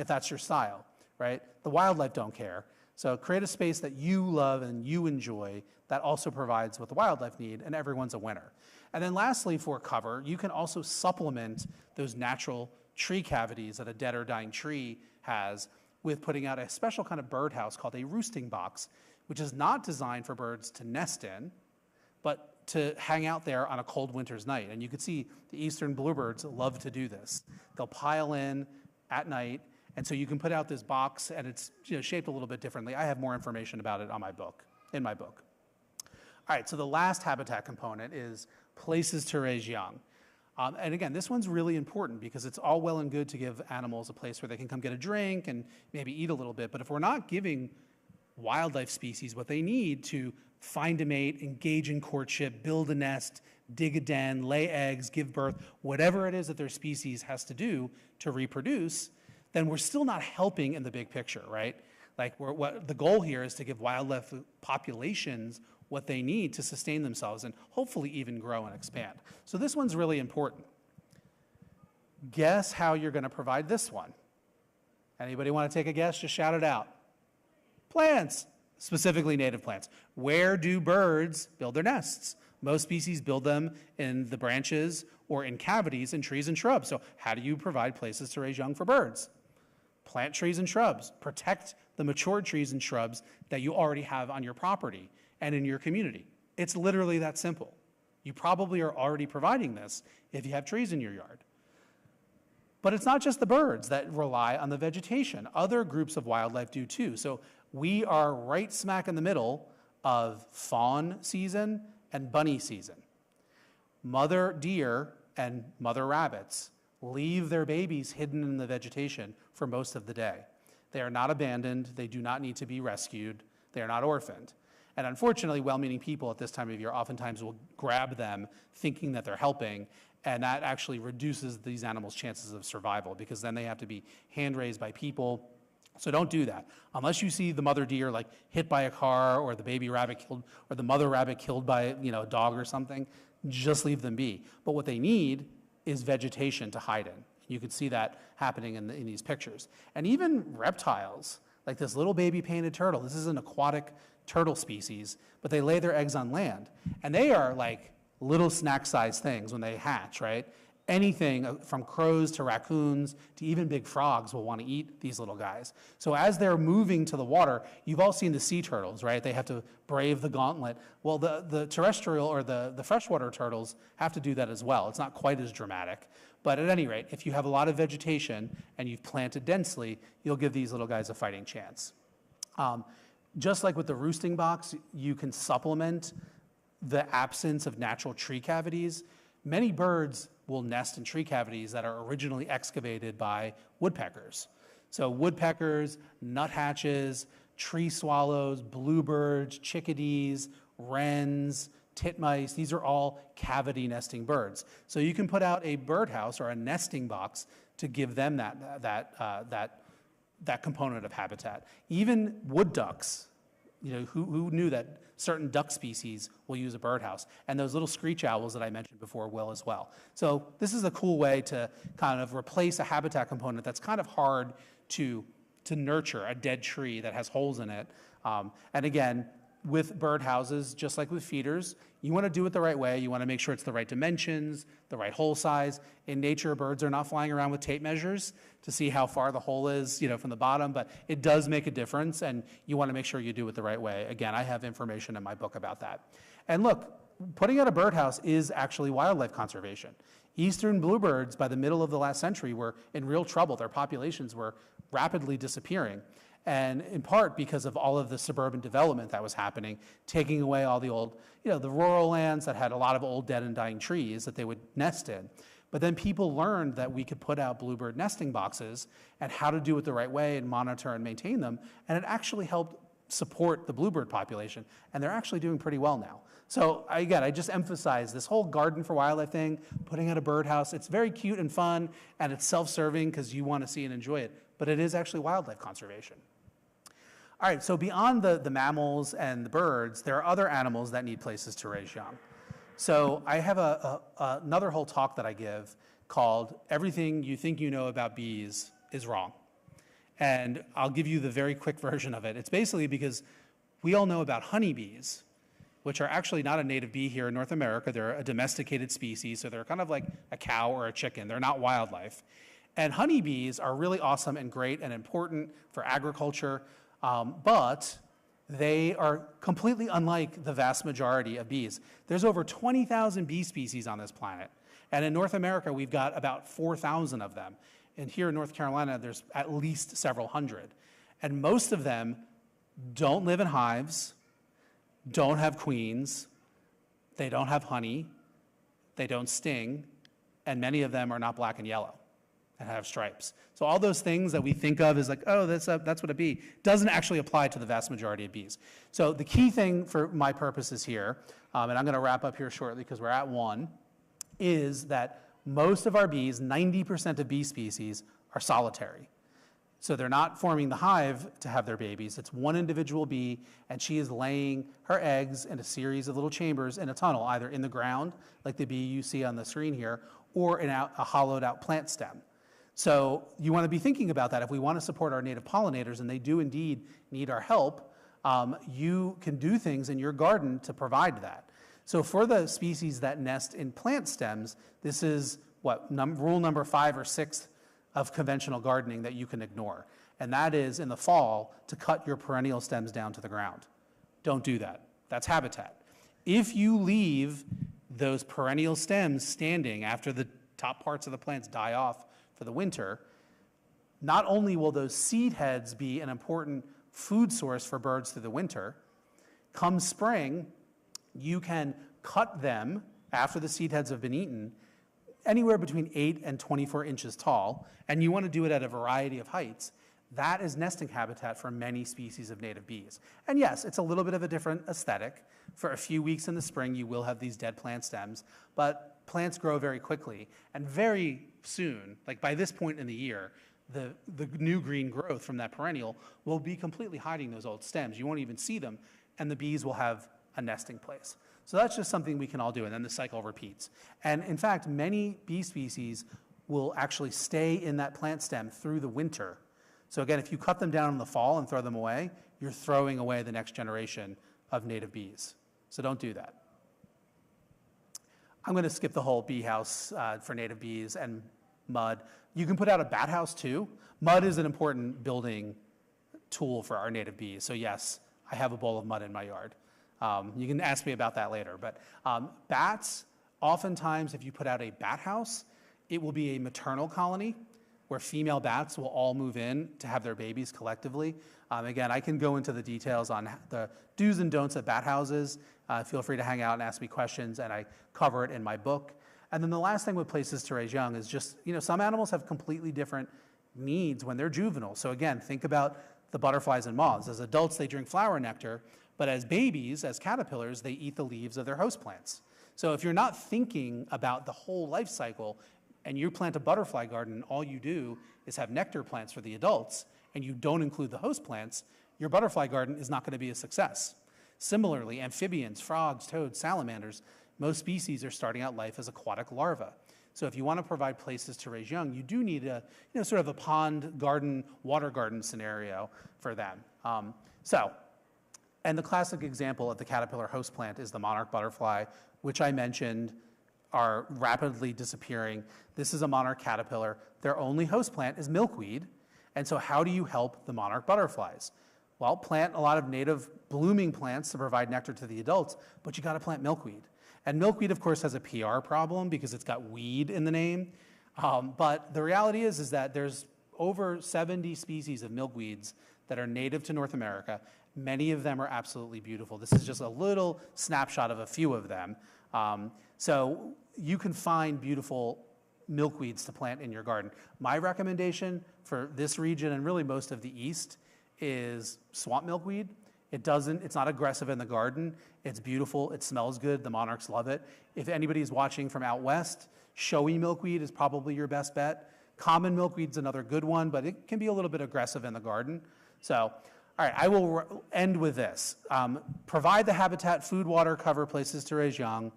that's your style, right? The wildlife don't care. So create a space that you love and you enjoy that also provides what the wildlife need, and everyone's a winner. And then lastly, for cover, you can also supplement those natural tree cavities that a dead or dying tree has with putting out a special kind of birdhouse called a roosting box, which is not designed for birds to nest in, but to hang out there on a cold winter's night. And you can see the eastern bluebirds love to do this. They'll pile in at night, and so you can put out this box, and it's shaped a little bit differently. I have more information about it in my book. All right, so the last habitat component is places to raise young. And again, this one's really important because it's all well and good to give animals a place where they can come get a drink and maybe eat a little bit, but if we're not giving wildlife species what they need to find a mate, engage in courtship, build a nest, dig a den, lay eggs, give birth, whatever it is that their species has to do to reproduce, then we're still not helping in the big picture, right? Like, what the goal here is to give wildlife populations what they need to sustain themselves and hopefully even grow and expand. So this one's really important. Guess how you're going to provide this one? Anybody want to take a guess? Just shout it out. Plants, specifically native plants. Where do birds build their nests? Most species build them in the branches or in cavities in trees and shrubs. So how do you provide places to raise young for birds? Plant trees and shrubs. Protect the mature trees and shrubs that you already have on your property and in your community. It's literally that simple. You probably are already providing this if you have trees in your yard. But it's not just the birds that rely on the vegetation. Other groups of wildlife do too. So we are right smack in the middle of fawn season and bunny season. Mother deer and mother rabbits leave their babies hidden in the vegetation for most of the day. They are not abandoned. They do not need to be rescued. They are not orphaned. And unfortunately, well-meaning people at this time of year oftentimes will grab them thinking that they're helping, and that actually reduces these animals' chances of survival because then they have to be hand-raised by people. So don't do that. Unless you see the mother deer like hit by a car or the baby rabbit killed or the mother rabbit killed by a dog or something, just leave them be. But what they need is vegetation to hide in. You can see that happening in these pictures. And even reptiles, like this little baby painted turtle, this is an aquatic turtle species, but they lay their eggs on land. And they are like little snack-sized things when they hatch, right? Anything from crows to raccoons to even big frogs will want to eat these little guys. So as they're moving to the water, you've all seen the sea turtles, right? They have to brave the gauntlet. Well, the terrestrial or the freshwater turtles have to do that as well. It's not quite as dramatic. But at any rate, if you have a lot of vegetation and you've planted densely, you'll give these little guys a fighting chance. Just like with the roosting box, you can supplement the absence of natural tree cavities. Many birds will nest in tree cavities that are originally excavated by woodpeckers. So woodpeckers, nuthatches, tree swallows, bluebirds, chickadees, wrens, titmice, these are all cavity nesting birds. So you can put out a birdhouse or a nesting box to give them that component of habitat. Even wood ducks, who knew that certain duck species will use a birdhouse, and those little screech owls that I mentioned before will as well. So this is a cool way to kind of replace a habitat component that's kind of hard to nurture, a dead tree that has holes in it. And again, with birdhouses, just like with feeders, you want to do it the right way. You want to make sure it's the right dimensions, the right hole size. In nature, birds are not flying around with tape measures to see how far the hole is, from the bottom, but it does make a difference, and you want to make sure you do it the right way. Again, I have information in my book about that. And look, putting out a birdhouse is actually wildlife conservation. Eastern bluebirds, by the middle of the last century, were in real trouble. Their populations were rapidly disappearing. And in part because of all of the suburban development that was happening, taking away all the old, the rural lands that had a lot of old dead and dying trees that they would nest in. But then people learned that we could put out bluebird nesting boxes and how to do it the right way and monitor and maintain them. And it actually helped support the bluebird population. And they're actually doing pretty well now. So again, I just emphasize this whole garden for wildlife thing, putting out a birdhouse. It's very cute and fun, and it's self-serving because you want to see and enjoy it. But it is actually wildlife conservation. All right, so beyond the mammals and the birds, there are other animals that need places to raise young. So I have another whole talk that I give called Everything You Think You Know About Bees is Wrong. And I'll give you the very quick version of it. It's basically because we all know about honeybees, which are actually not a native bee here in North America. They're a domesticated species, so they're kind of like a cow or a chicken. They're not wildlife. And honeybees are really awesome and great and important for agriculture. But they are completely unlike the vast majority of bees. There's over 20,000 bee species on this planet. And in North America, we've got about 4,000 of them. And here in North Carolina, there's at least several hundred. And most of them don't live in hives, don't have queens, they don't have honey, they don't sting, and many of them are not black and yellow and have stripes. So all those things that we think of as like, oh, that's what a bee, doesn't actually apply to the vast majority of bees. So the key thing for my purposes here, and I'm going to wrap up here shortly because we're at 1, is that most of our bees, 90% of bee species, are solitary. So they're not forming the hive to have their babies. It's one individual bee, and she is laying her eggs in a series of little chambers in a tunnel, either in the ground, like the bee you see on the screen here, or in a hollowed out plant stem. So you want to be thinking about that. If we want to support our native pollinators, and they do indeed need our help, you can do things in your garden to provide that. So for the species that nest in plant stems, this is rule number 5 or 6 of conventional gardening that you can ignore. and that is in the fall to cut your perennial stems down to the ground. Don't do that. That's habitat. If you leave those perennial stems standing after the top parts of the plants die off for the winter, not only will those seed heads be an important food source for birds through the winter, come spring, you can cut them after the seed heads have been eaten anywhere between 8 and 24 inches tall, and you want to do it at a variety of heights. That is nesting habitat for many species of native bees. And yes, it's a little bit of a different aesthetic. For a few weeks in the spring, you will have these dead plant stems, but plants grow very quickly, and very soon, like by this point in the year, the new green growth from that perennial will be completely hiding those old stems. You won't even see them, and the bees will have a nesting place. So that's just something we can all do, and then the cycle repeats. And in fact, many bee species will actually stay in that plant stem through the winter. So again, if you cut them down in the fall and throw them away, you're throwing away the next generation of native bees. So don't do that. I'm going to skip the whole bee house for native bees and mud. You can put out a bat house too. Mud is an important building tool for our native bees. So yes, I have a bowl of mud in my yard. You can ask me about that later. But bats, oftentimes if you put out a bat house, it will be a maternal colony where female bats will all move in to have their babies collectively. Again, I can go into the details on the do's and don'ts of bat houses. Feel free to hang out and ask me questions, and I cover it in my book. And then the last thing with places to raise young is just, some animals have completely different needs when they're juvenile. So again, think about the butterflies and moths. As adults, they drink flower nectar, but as babies, as caterpillars, they eat the leaves of their host plants. So if you're not thinking about the whole life cycle, and you plant a butterfly garden, and all you do is have nectar plants for the adults, and you don't include the host plants, your butterfly garden is not going to be a success. Similarly, amphibians, frogs, toads, salamanders, most species are starting out life as aquatic larvae. So if you want to provide places to raise young, you do need a, sort of a pond garden, water garden scenario for them. And the classic example of the caterpillar host plant is the monarch butterfly, which I mentioned are rapidly disappearing. This is a monarch caterpillar. Their only host plant is milkweed. And so how do you help the monarch butterflies? Well, plant a lot of native blooming plants to provide nectar to the adults, but you got to plant milkweed. And milkweed, of course, has a PR problem because it's got weed in the name. But the reality is that there's over 70 species of milkweeds that are native to North America. Many of them are absolutely beautiful. This is just a little snapshot of a few of them. So you can find beautiful milkweeds to plant in your garden. My recommendation for this region and really most of the East is swamp milkweed. It's not aggressive in the garden. It's beautiful. It smells good. The monarchs love it. If anybody's watching from out west, showy milkweed is probably your best bet. Common milkweed's another good one, but it can be a little bit aggressive in the garden. So, all right, I will end with this. Provide the habitat, food, water, cover, places to raise young,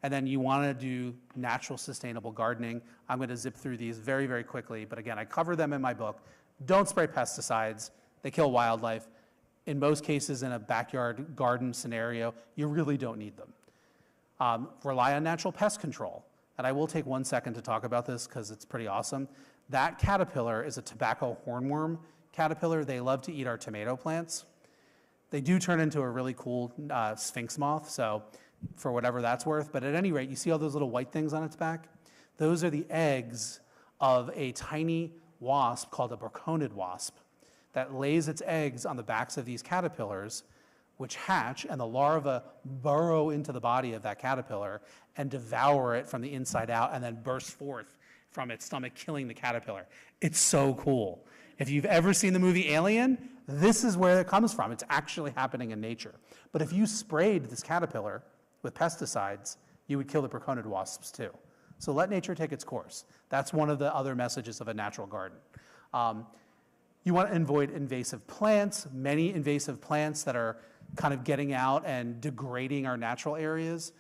and then you want to do natural sustainable gardening. I'm going to zip through these very, very quickly, but again, I cover them in my book. Don't spray pesticides. They kill wildlife. In most cases, in a backyard garden scenario, you really don't need them. Rely on natural pest control. And I will take 1 second to talk about this because it's pretty awesome. That caterpillar is a tobacco hornworm caterpillar. They love to eat our tomato plants. They do turn into a really cool sphinx moth, so for whatever that's worth. But at any rate, you see all those little white things on its back? Those are the eggs of a tiny wasp called a braconid wasp that lays its eggs on the backs of these caterpillars, which hatch, and the larvae burrow into the body of that caterpillar and devour it from the inside out and then burst forth from its stomach, killing the caterpillar. It's so cool. If you've ever seen the movie Alien, this is where it comes from. It's actually happening in nature. But if you sprayed this caterpillar with pesticides, you would kill the braconid wasps too. So let nature take its course. That's one of the other messages of a natural garden. You want to avoid invasive plants, many invasive plants that are kind of getting out and degrading our natural areas,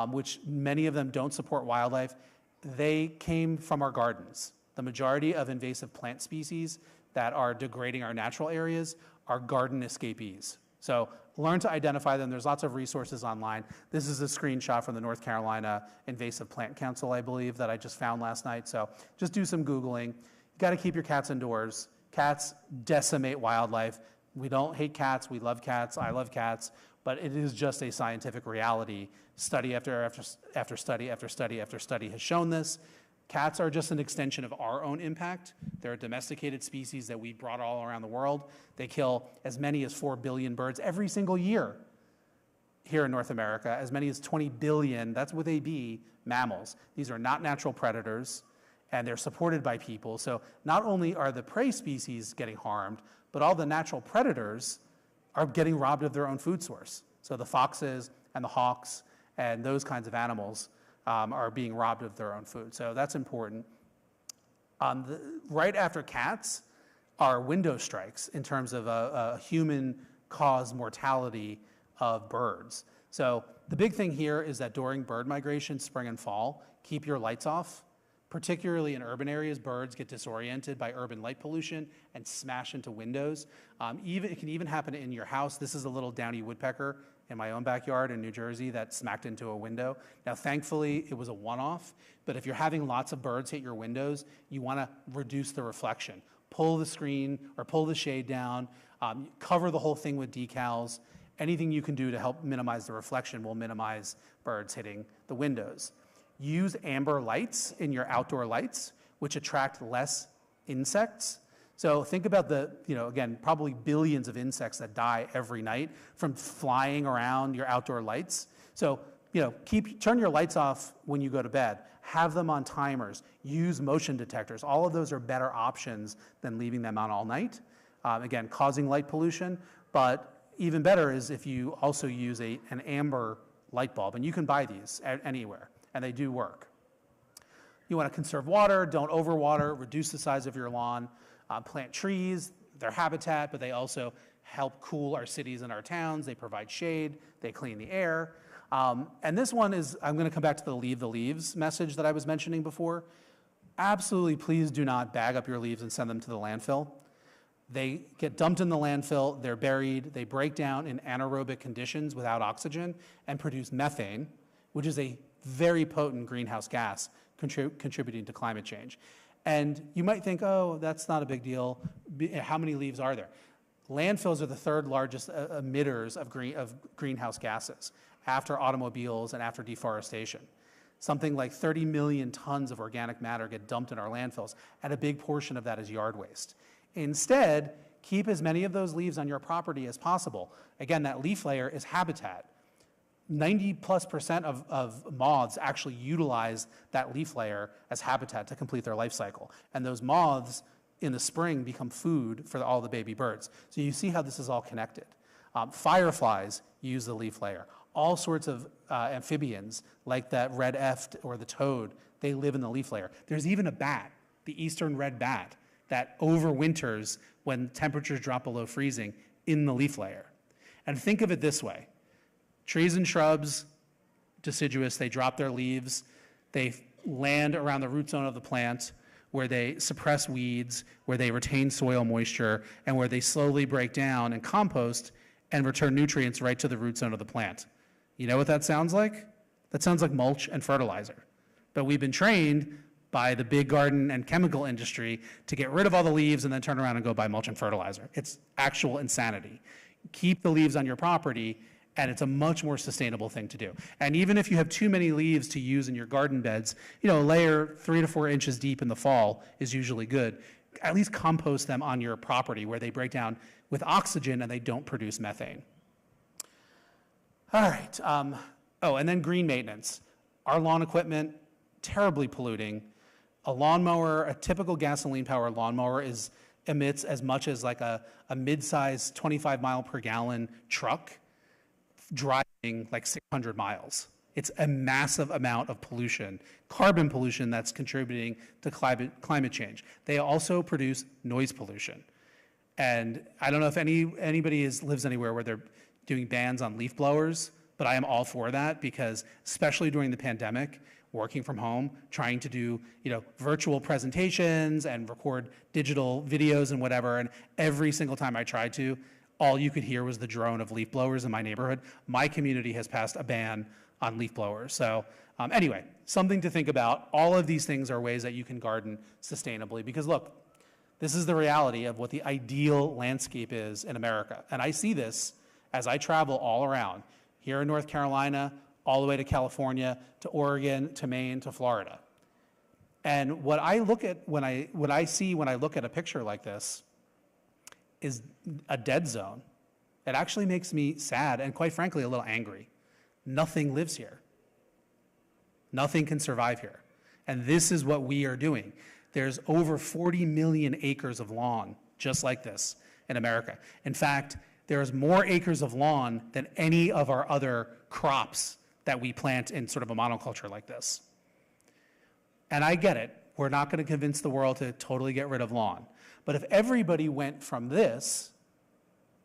which many of them don't support wildlife. They came from our gardens. The majority of invasive plant species that are degrading our natural areas are garden escapees. So learn to identify them. There's lots of resources online. This is a screenshot from the North Carolina Invasive Plant Council, I believe, that I just found last night. So just do some Googling. You got to keep your cats indoors. Cats decimate wildlife. We don't hate cats, we love cats, I love cats, but it is just a scientific reality. Study after study after study after study has shown this. Cats are just an extension of our own impact. They're a domesticated species that we brought all around the world. They kill as many as 4 billion birds every single year here in North America, as many as 20 billion, that's with a B, mammals. These are not natural predators, and they're supported by people. So not only are the prey species getting harmed, but all the natural predators are getting robbed of their own food source. So the foxes and the hawks and those kinds of animals are being robbed of their own food. So that's important. Right after cats are window strikes in terms of a human-caused mortality of birds. So the big thing here is that during bird migration, spring and fall, keep your lights off. Particularly in urban areas, birds get disoriented by urban light pollution and smash into windows. It can even happen in your house. This is a little downy woodpecker in my own backyard in New Jersey that smacked into a window. Now, thankfully, it was a one-off, but if you're having lots of birds hit your windows, you want to reduce the reflection. Pull the screen or pull the shade down, cover the whole thing with decals. Anything you can do to help minimize the reflection will minimize birds hitting the windows. Use amber lights in your outdoor lights, which attract less insects. So think about again, probably billions of insects that die every night from flying around your outdoor lights. So, turn your lights off when you go to bed. Have them on timers. Use motion detectors. All of those are better options than leaving them on all night. Again, causing light pollution, but even better is if you also use an amber light bulb, and you can buy these anywhere. And they do work. You want to conserve water, don't overwater, reduce the size of your lawn, plant trees, their habitat, but they also help cool our cities and our towns. They provide shade, they clean the air. And this one is, I'm going to come back to the leave the leaves message that I was mentioning before. Absolutely, please do not bag up your leaves and send them to the landfill. They get dumped in the landfill, they're buried, they break down in anaerobic conditions without oxygen and produce methane, which is a very potent greenhouse gas contributing to climate change. And you might think, oh, that's not a big deal. How many leaves are there? Landfills are the third largest emitters of greenhouse gases after automobiles and after deforestation. Something like 30 million tons of organic matter get dumped in our landfills, and a big portion of that is yard waste. Instead, keep as many of those leaves on your property as possible. Again, that leaf layer is habitat. 90+% of moths actually utilize that leaf layer as habitat to complete their life cycle. And those moths in the spring become food for all the baby birds. So you see how this is all connected. Fireflies use the leaf layer. All sorts of amphibians, like that red eft or the toad, they live in the leaf layer. There's even a bat, the eastern red bat, that overwinters when temperatures drop below freezing in the leaf layer. And think of it this way. Trees and shrubs, deciduous, they drop their leaves, they land around the root zone of the plant where they suppress weeds, where they retain soil moisture, and where they slowly break down and compost and return nutrients right to the root zone of the plant. You know what that sounds like? That sounds like mulch and fertilizer. But we've been trained by the big garden and chemical industry to get rid of all the leaves and then turn around and go buy mulch and fertilizer. It's actual insanity. Keep the leaves on your property, and it's a much more sustainable thing to do. And even if you have too many leaves to use in your garden beds, a layer 3 to 4 inches deep in the fall is usually good. At least compost them on your property where they break down with oxygen and they don't produce methane. All right. And then green maintenance. Our lawn equipment, terribly polluting. A lawnmower, a typical gasoline-powered lawnmower emits as much as like a mid-sized 25 mile per gallon truck driving like 600 miles. It's a massive amount of pollution, carbon pollution that's contributing to climate change. They also produce noise pollution. And I don't know if anybody lives anywhere where they're doing bans on leaf blowers, but I am all for that because especially during the pandemic, working from home, trying to do virtual presentations and record digital videos and whatever, and every single time I tried to, all you could hear was the drone of leaf blowers in my neighborhood. My community has passed a ban on leaf blowers. So anyway, something to think about. All of these things are ways that you can garden sustainably because look, This is the reality of what the ideal landscape is in America. And I see this as I travel all around, here in North Carolina, all the way to California, to Oregon, to Maine, to Florida. And what I look at when I look at a picture like this is a dead zone. It actually makes me sad and, quite frankly, a little angry. Nothing lives here. Nothing can survive here. And this is what we are doing. There's over 40 million acres of lawn just like this in America. In fact, there's more acres of lawn than any of our other crops that we plant in sort of a monoculture like this. And I get it. We're not going to convince the world to totally get rid of lawn. But if everybody went from this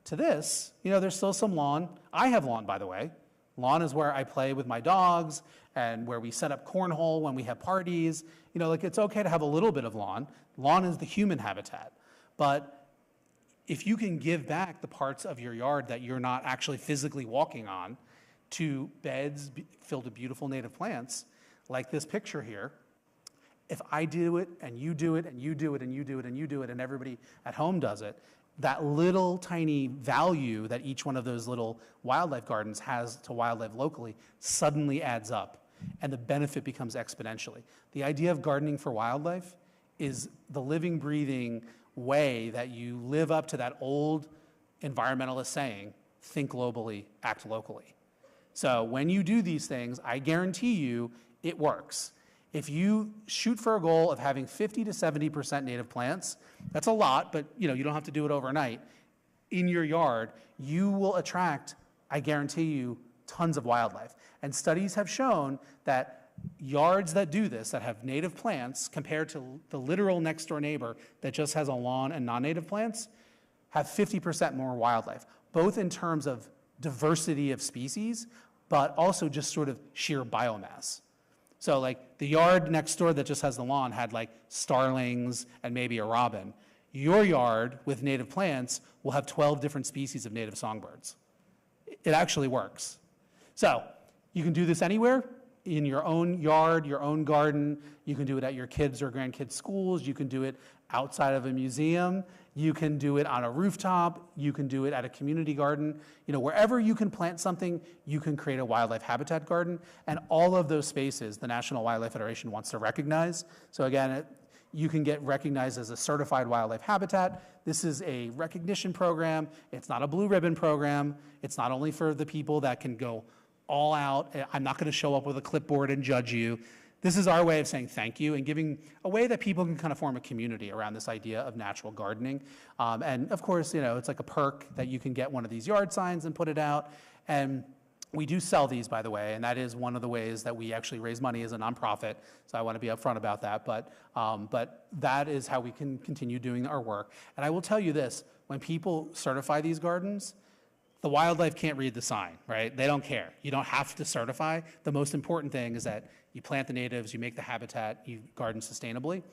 to this, there's still some lawn. I have lawn, by the way. Lawn is where I play with my dogs and where we set up cornhole when we have parties. It's okay to have a little bit of lawn. Lawn is the human habitat. But if you can give back the parts of your yard that you're not actually physically walking on to beds filled with beautiful native plants, like this picture here, if I do it and you do it and you do it and you do it and you do it and everybody at home does it, that little tiny value that each one of those little wildlife gardens has to wildlife locally suddenly adds up, and the benefit becomes exponentially. The idea of gardening for wildlife is the living, breathing way that you live up to that old environmentalist saying, think globally, act locally. So when you do these things, I guarantee you it works. If you shoot for a goal of having 50 to 70% native plants, that's a lot, but you don't have to do it overnight. In your yard, you will attract, I guarantee you, tons of wildlife. And studies have shown that yards that do this, that have native plants, compared to the literal next door neighbor that just has a lawn and non-native plants, have 50% more wildlife, both in terms of diversity of species, but also just sort of sheer biomass. So like the yard next door that just has the lawn had like starlings and maybe a robin. Your yard with native plants will have 12 different species of native songbirds. It actually works. So you can do this anywhere, in your own yard, your own garden. You can do it at your kids' or grandkids' schools. You can do it outside of a museum. You can do it on a rooftop. You can do it at a community garden. Wherever you can plant something, you can create a wildlife habitat garden. And all of those spaces, the National Wildlife Federation wants to recognize. So again, you can get recognized as a certified wildlife habitat. This is a recognition program. It's not a blue ribbon program. It's not only for the people that can go all out. I'm not going to show up with a clipboard and judge you. This is our way of saying thank you and giving a way that people can kind of form a community around this idea of natural gardening. And of course, it's like a perk that you can get one of these yard signs and put it out. And we do sell these, by the way, and that is one of the ways that we actually raise money as a nonprofit. So I want to be upfront about that. But that is how we can continue doing our work. And I will tell you this, when people certify these gardens, the wildlife can't read the sign, right? They don't care. You don't have to certify. The most important thing is that you plant the natives, you make the habitat, you garden sustainably.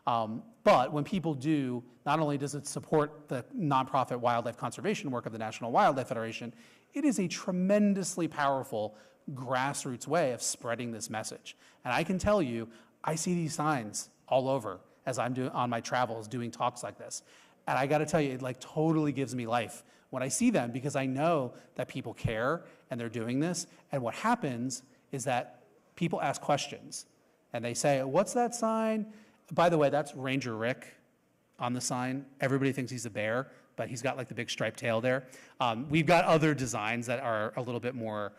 But when people do, not only does it support the nonprofit wildlife conservation work of the National Wildlife Federation, it is a tremendously powerful grassroots way of spreading this message. And I can tell you, I see these signs all over as I'm on my travels doing talks like this. And I got to tell you, it totally gives me life when I see them, because I know that people care and they're doing this. And what happens is that people ask questions and they say, what's that sign? By the way, that's Ranger Rick on the sign. Everybody thinks he's a bear, but he's got the big striped tail there. We've got other designs that are a little bit more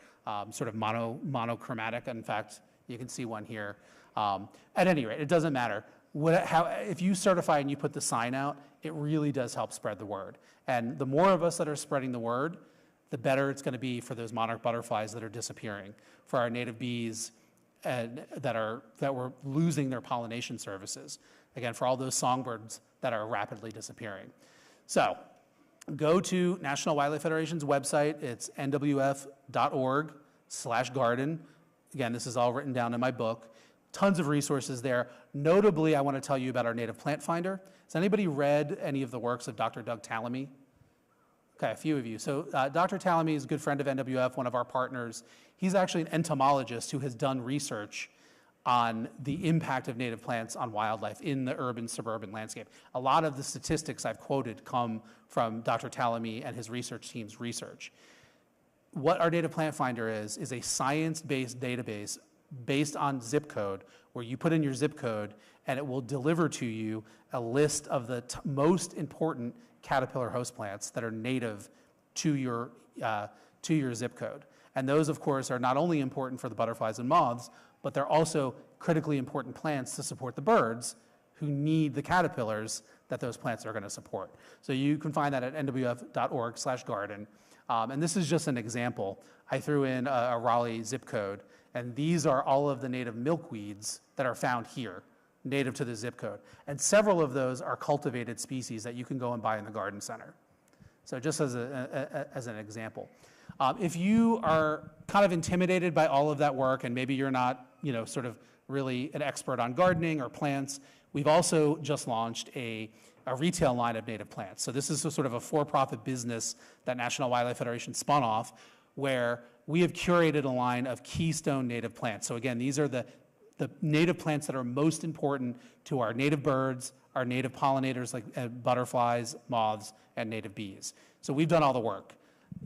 sort of monochromatic. In fact, you can see one here. At any rate, it doesn't matter. If you certify and you put the sign out, it really does help spread the word. And the more of us that are spreading the word, the better it's going to be for those monarch butterflies that are disappearing, for our native bees that were losing their pollination services. Again, for all those songbirds that are rapidly disappearing. So go to National Wildlife Federation's website. It's nwf.org/garden. Again, this is all written down in my book. Tons of resources there. Notably, I want to tell you about our native plant finder. Has anybody read any of the works of Dr. Doug Tallamy? Okay, a few of you. So Dr. Tallamy is a good friend of NWF, one of our partners. He's actually an entomologist who has done research on the impact of native plants on wildlife in the urban-suburban landscape. A lot of the statistics I've quoted come from Dr. Talamy and his research team's research. What our Native Plant Finder is a science-based database based on zip code, where you put in your zip code and it will deliver to you a list of the most important caterpillar host plants that are native to your zip code. And those, of course, are not only important for the butterflies and moths, but they're also critically important plants to support the birds who need the caterpillars that those plants are going to support. So you can find that at nwf.org/garden. And this is just an example. I threw in a Raleigh zip code, and these are all of the native milkweeds that are found here, native to the zip code. And several of those are cultivated species that you can go and buy in the garden center. So just as an example. If you are kind of intimidated by all of that work, and maybe you're not, sort of really an expert on gardening or plants, we've also just launched a retail line of native plants. So this is sort of a for-profit business that National Wildlife Federation spun off, where we have curated a line of keystone native plants. So again, these are the native plants that are most important to our native birds, our native pollinators like butterflies, moths, and native bees. So we've done all the work.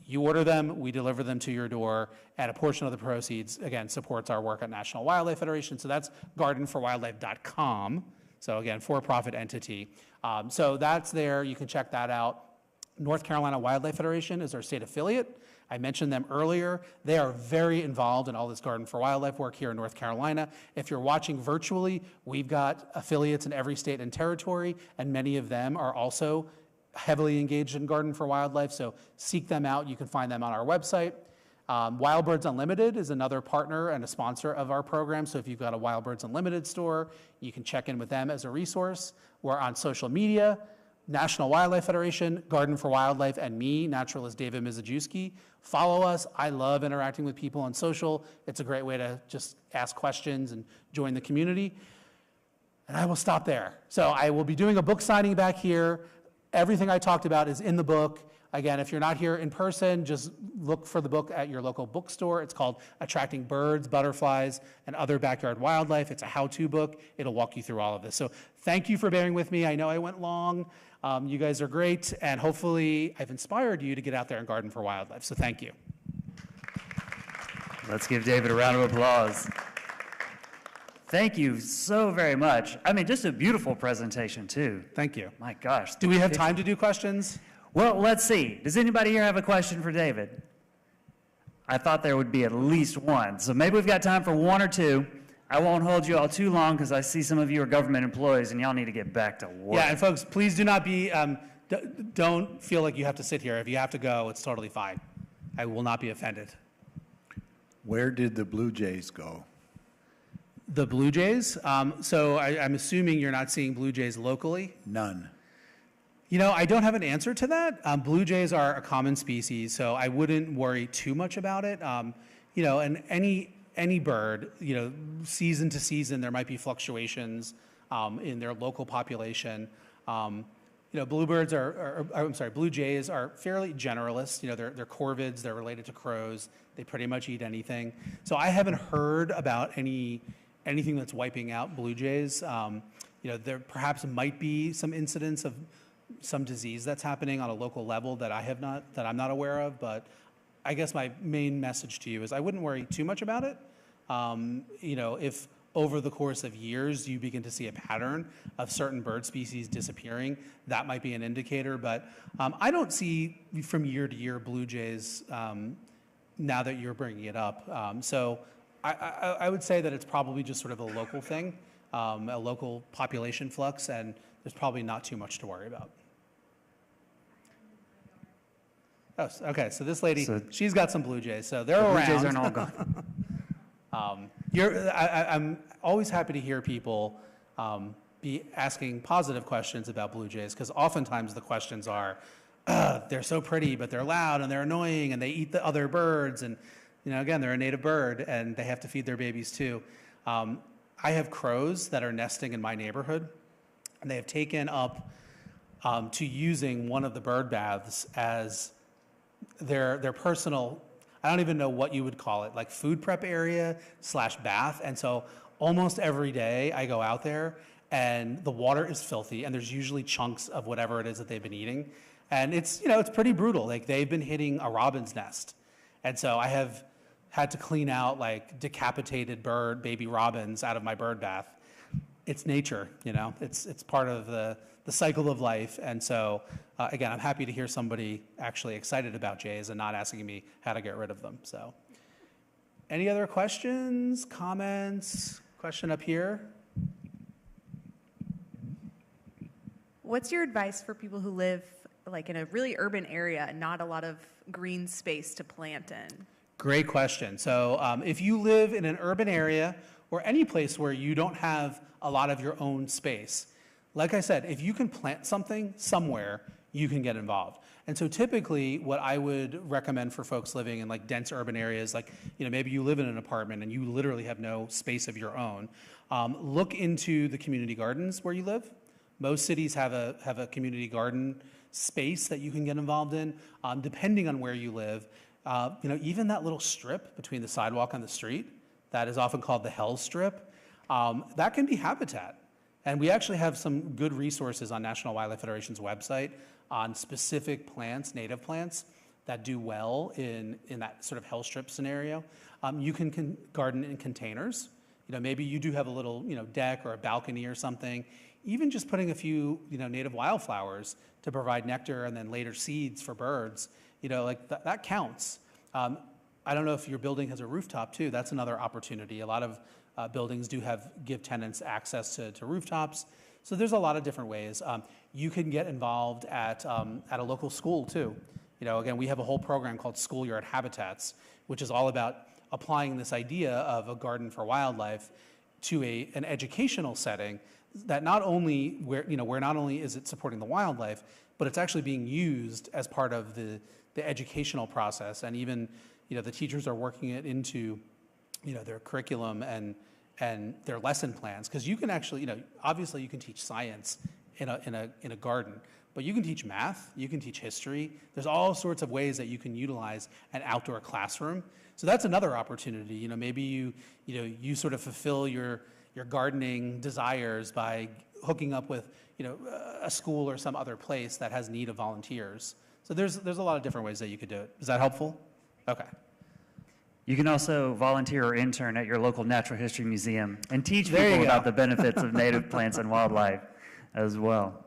You order them, we deliver them to your door, and a portion of the proceeds, again, supports our work at National Wildlife Federation. So that's gardenforwildlife.com. So again, for-profit entity. So that's there, you can check that out. North Carolina Wildlife Federation is our state affiliate. I mentioned them earlier. They are very involved in all this Garden for Wildlife work here in North Carolina. If you're watching virtually, we've got affiliates in every state and territory, and many of them are also heavily engaged in Garden for Wildlife, so seek them out. You can find them on our website. Wild Birds Unlimited is another partner and a sponsor of our program, so if you've got a Wild Birds Unlimited store, you can check in with them as a resource. We're on social media, National Wildlife Federation, Garden for Wildlife, and me, naturalist David Mizejewski. Follow us. I love interacting with people on social. It's a great way to just ask questions and join the community. And I will stop there. So I will be doing a book signing back here. Everything I talked about is in the book. Again, if you're not here in person, just look for the book at your local bookstore. It's called Attracting Birds, Butterflies, and Other Backyard Wildlife. It's a how-to book. It'll walk you through all of this. So thank you for bearing with me. I know I went long. You guys are great, and hopefully I've inspired you to get out there and garden for wildlife. So thank you. Let's give David a round of applause. Thank you so very much. I mean, just a beautiful presentation, too. Thank you. My gosh. Do we have time to do questions? Well, let's see. Does anybody here have a question for David? I thought there would be at least one. So maybe we've got time for one or two. I won't hold you all too long because I see some of you are government employees and y'all need to get back to work. Yeah, and folks, please do not be, don't feel like you have to sit here. If you have to go, it's totally fine. I will not be offended. Where did the Blue Jays go? The Blue Jays? So I'm assuming you're not seeing Blue Jays locally? None. I don't have an answer to that. Blue Jays are a common species, so I wouldn't worry too much about it. And any bird, season to season, there might be fluctuations in their local population. Blue Jays are fairly generalist. They're corvids, they're related to crows. They pretty much eat anything. So I haven't heard about anything that's wiping out Blue Jays. There perhaps might be some incidents of some disease that's happening on a local level that I'm not aware of, but I guess my main message to you is I wouldn't worry too much about it. If over the course of years you begin to see a pattern of certain bird species disappearing, that might be an indicator, but I don't see from year to year Blue Jays now that you're bringing it up. So I would say that it's probably just sort of a local thing, a local population flux, and there's probably not too much to worry about. Oh, okay, so this lady, she's got some Blue Jays, so they're around. Blue Jays aren't all gone. I'm always happy to hear people be asking positive questions about Blue Jays, because oftentimes the questions are, they're so pretty, but they're loud and they're annoying and they eat the other birds, and again, they're a native bird and they have to feed their babies too. I have crows that are nesting in my neighborhood, and they have taken up to using one of the bird baths as their personal, I don't even know what you would call it, like food prep area / bath. And so almost every day I go out there and the water is filthy and there's usually chunks of whatever it is that they've been eating. And it's, it's pretty brutal. Like they've been hitting a robin's nest. And so I have had to clean out like decapitated baby robins out of my bird bath. It's nature, it's part of the cycle of life. And so again, I'm happy to hear somebody actually excited about jays and not asking me how to get rid of them. So any other questions, comments? Question up here. What's your advice for people who live like in a really urban area and not a lot of green space to plant in? Great question. So if you live in an urban area or any place where you don't have a lot of your own space, like I said, if you can plant something somewhere, you can get involved. And so typically what I would recommend for folks living in like dense urban areas, like, maybe you live in an apartment and you literally have no space of your own, look into the community gardens where you live. Most cities have a community garden space that you can get involved in, depending on where you live. Even that little strip between the sidewalk and the street, that is often called the Hell Strip, that can be habitat. And we actually have some good resources on National Wildlife Federation's website on specific plants, native plants, that do well in that sort of Hell Strip scenario. You can garden in containers. Maybe you do have a little, deck or a balcony or something. Even just putting a few, native wildflowers to provide nectar and then later seeds for birds, that counts. I don't know if your building has a rooftop too. That's another opportunity. A lot of buildings do give tenants access to rooftops. So there's a lot of different ways. You can get involved at a local school too. Again, we have a whole program called Schoolyard Habitats, which is all about applying this idea of a garden for wildlife to an educational setting that not only where not only is it supporting the wildlife, but it's actually being used as part of the educational process. And even, the teachers are working it into, their curriculum and their lesson plans. Because you can actually, obviously you can teach science in a garden, but you can teach math, you can teach history. There's all sorts of ways that you can utilize an outdoor classroom. So that's another opportunity. Maybe you sort of fulfill your gardening desires by hooking up with, a school or some other place that has need of volunteers. So there's a lot of different ways that you could do it. Is that helpful? Okay. You can also volunteer or intern at your local natural history museum and teach people about the benefits of native plants and wildlife as well.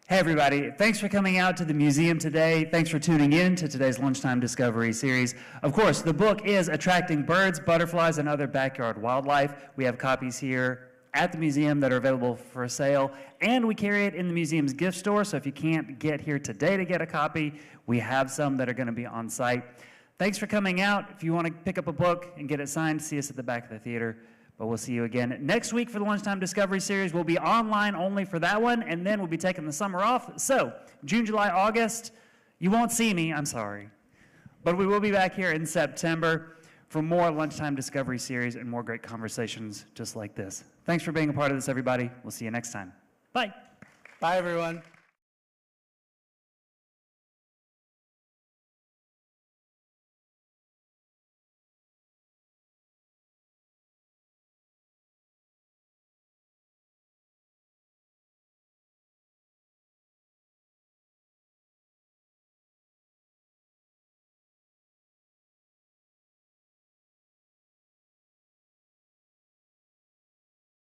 Hey everybody, thanks for coming out to the museum today. Thanks for tuning in to today's Lunchtime Discovery series. Of course, the book is Attracting Birds, Butterflies, and Other Backyard Wildlife. We have copies here at the museum that are available for sale, and we carry it in the museum's gift store, so if you can't get here today to get a copy, we have some that are going to be on site. Thanks for coming out. If you want to pick up a book and get it signed, see us at the back of the theater. But we'll see you again next week for the Lunchtime Discovery series. We'll be online only for that one, and then we'll be taking the summer off. So June, July, August, you won't see me, I'm sorry. But we will be back here in September for more Lunchtime Discovery series and more great conversations just like this. Thanks for being a part of this, everybody. We'll see you next time. Bye. Bye, everyone.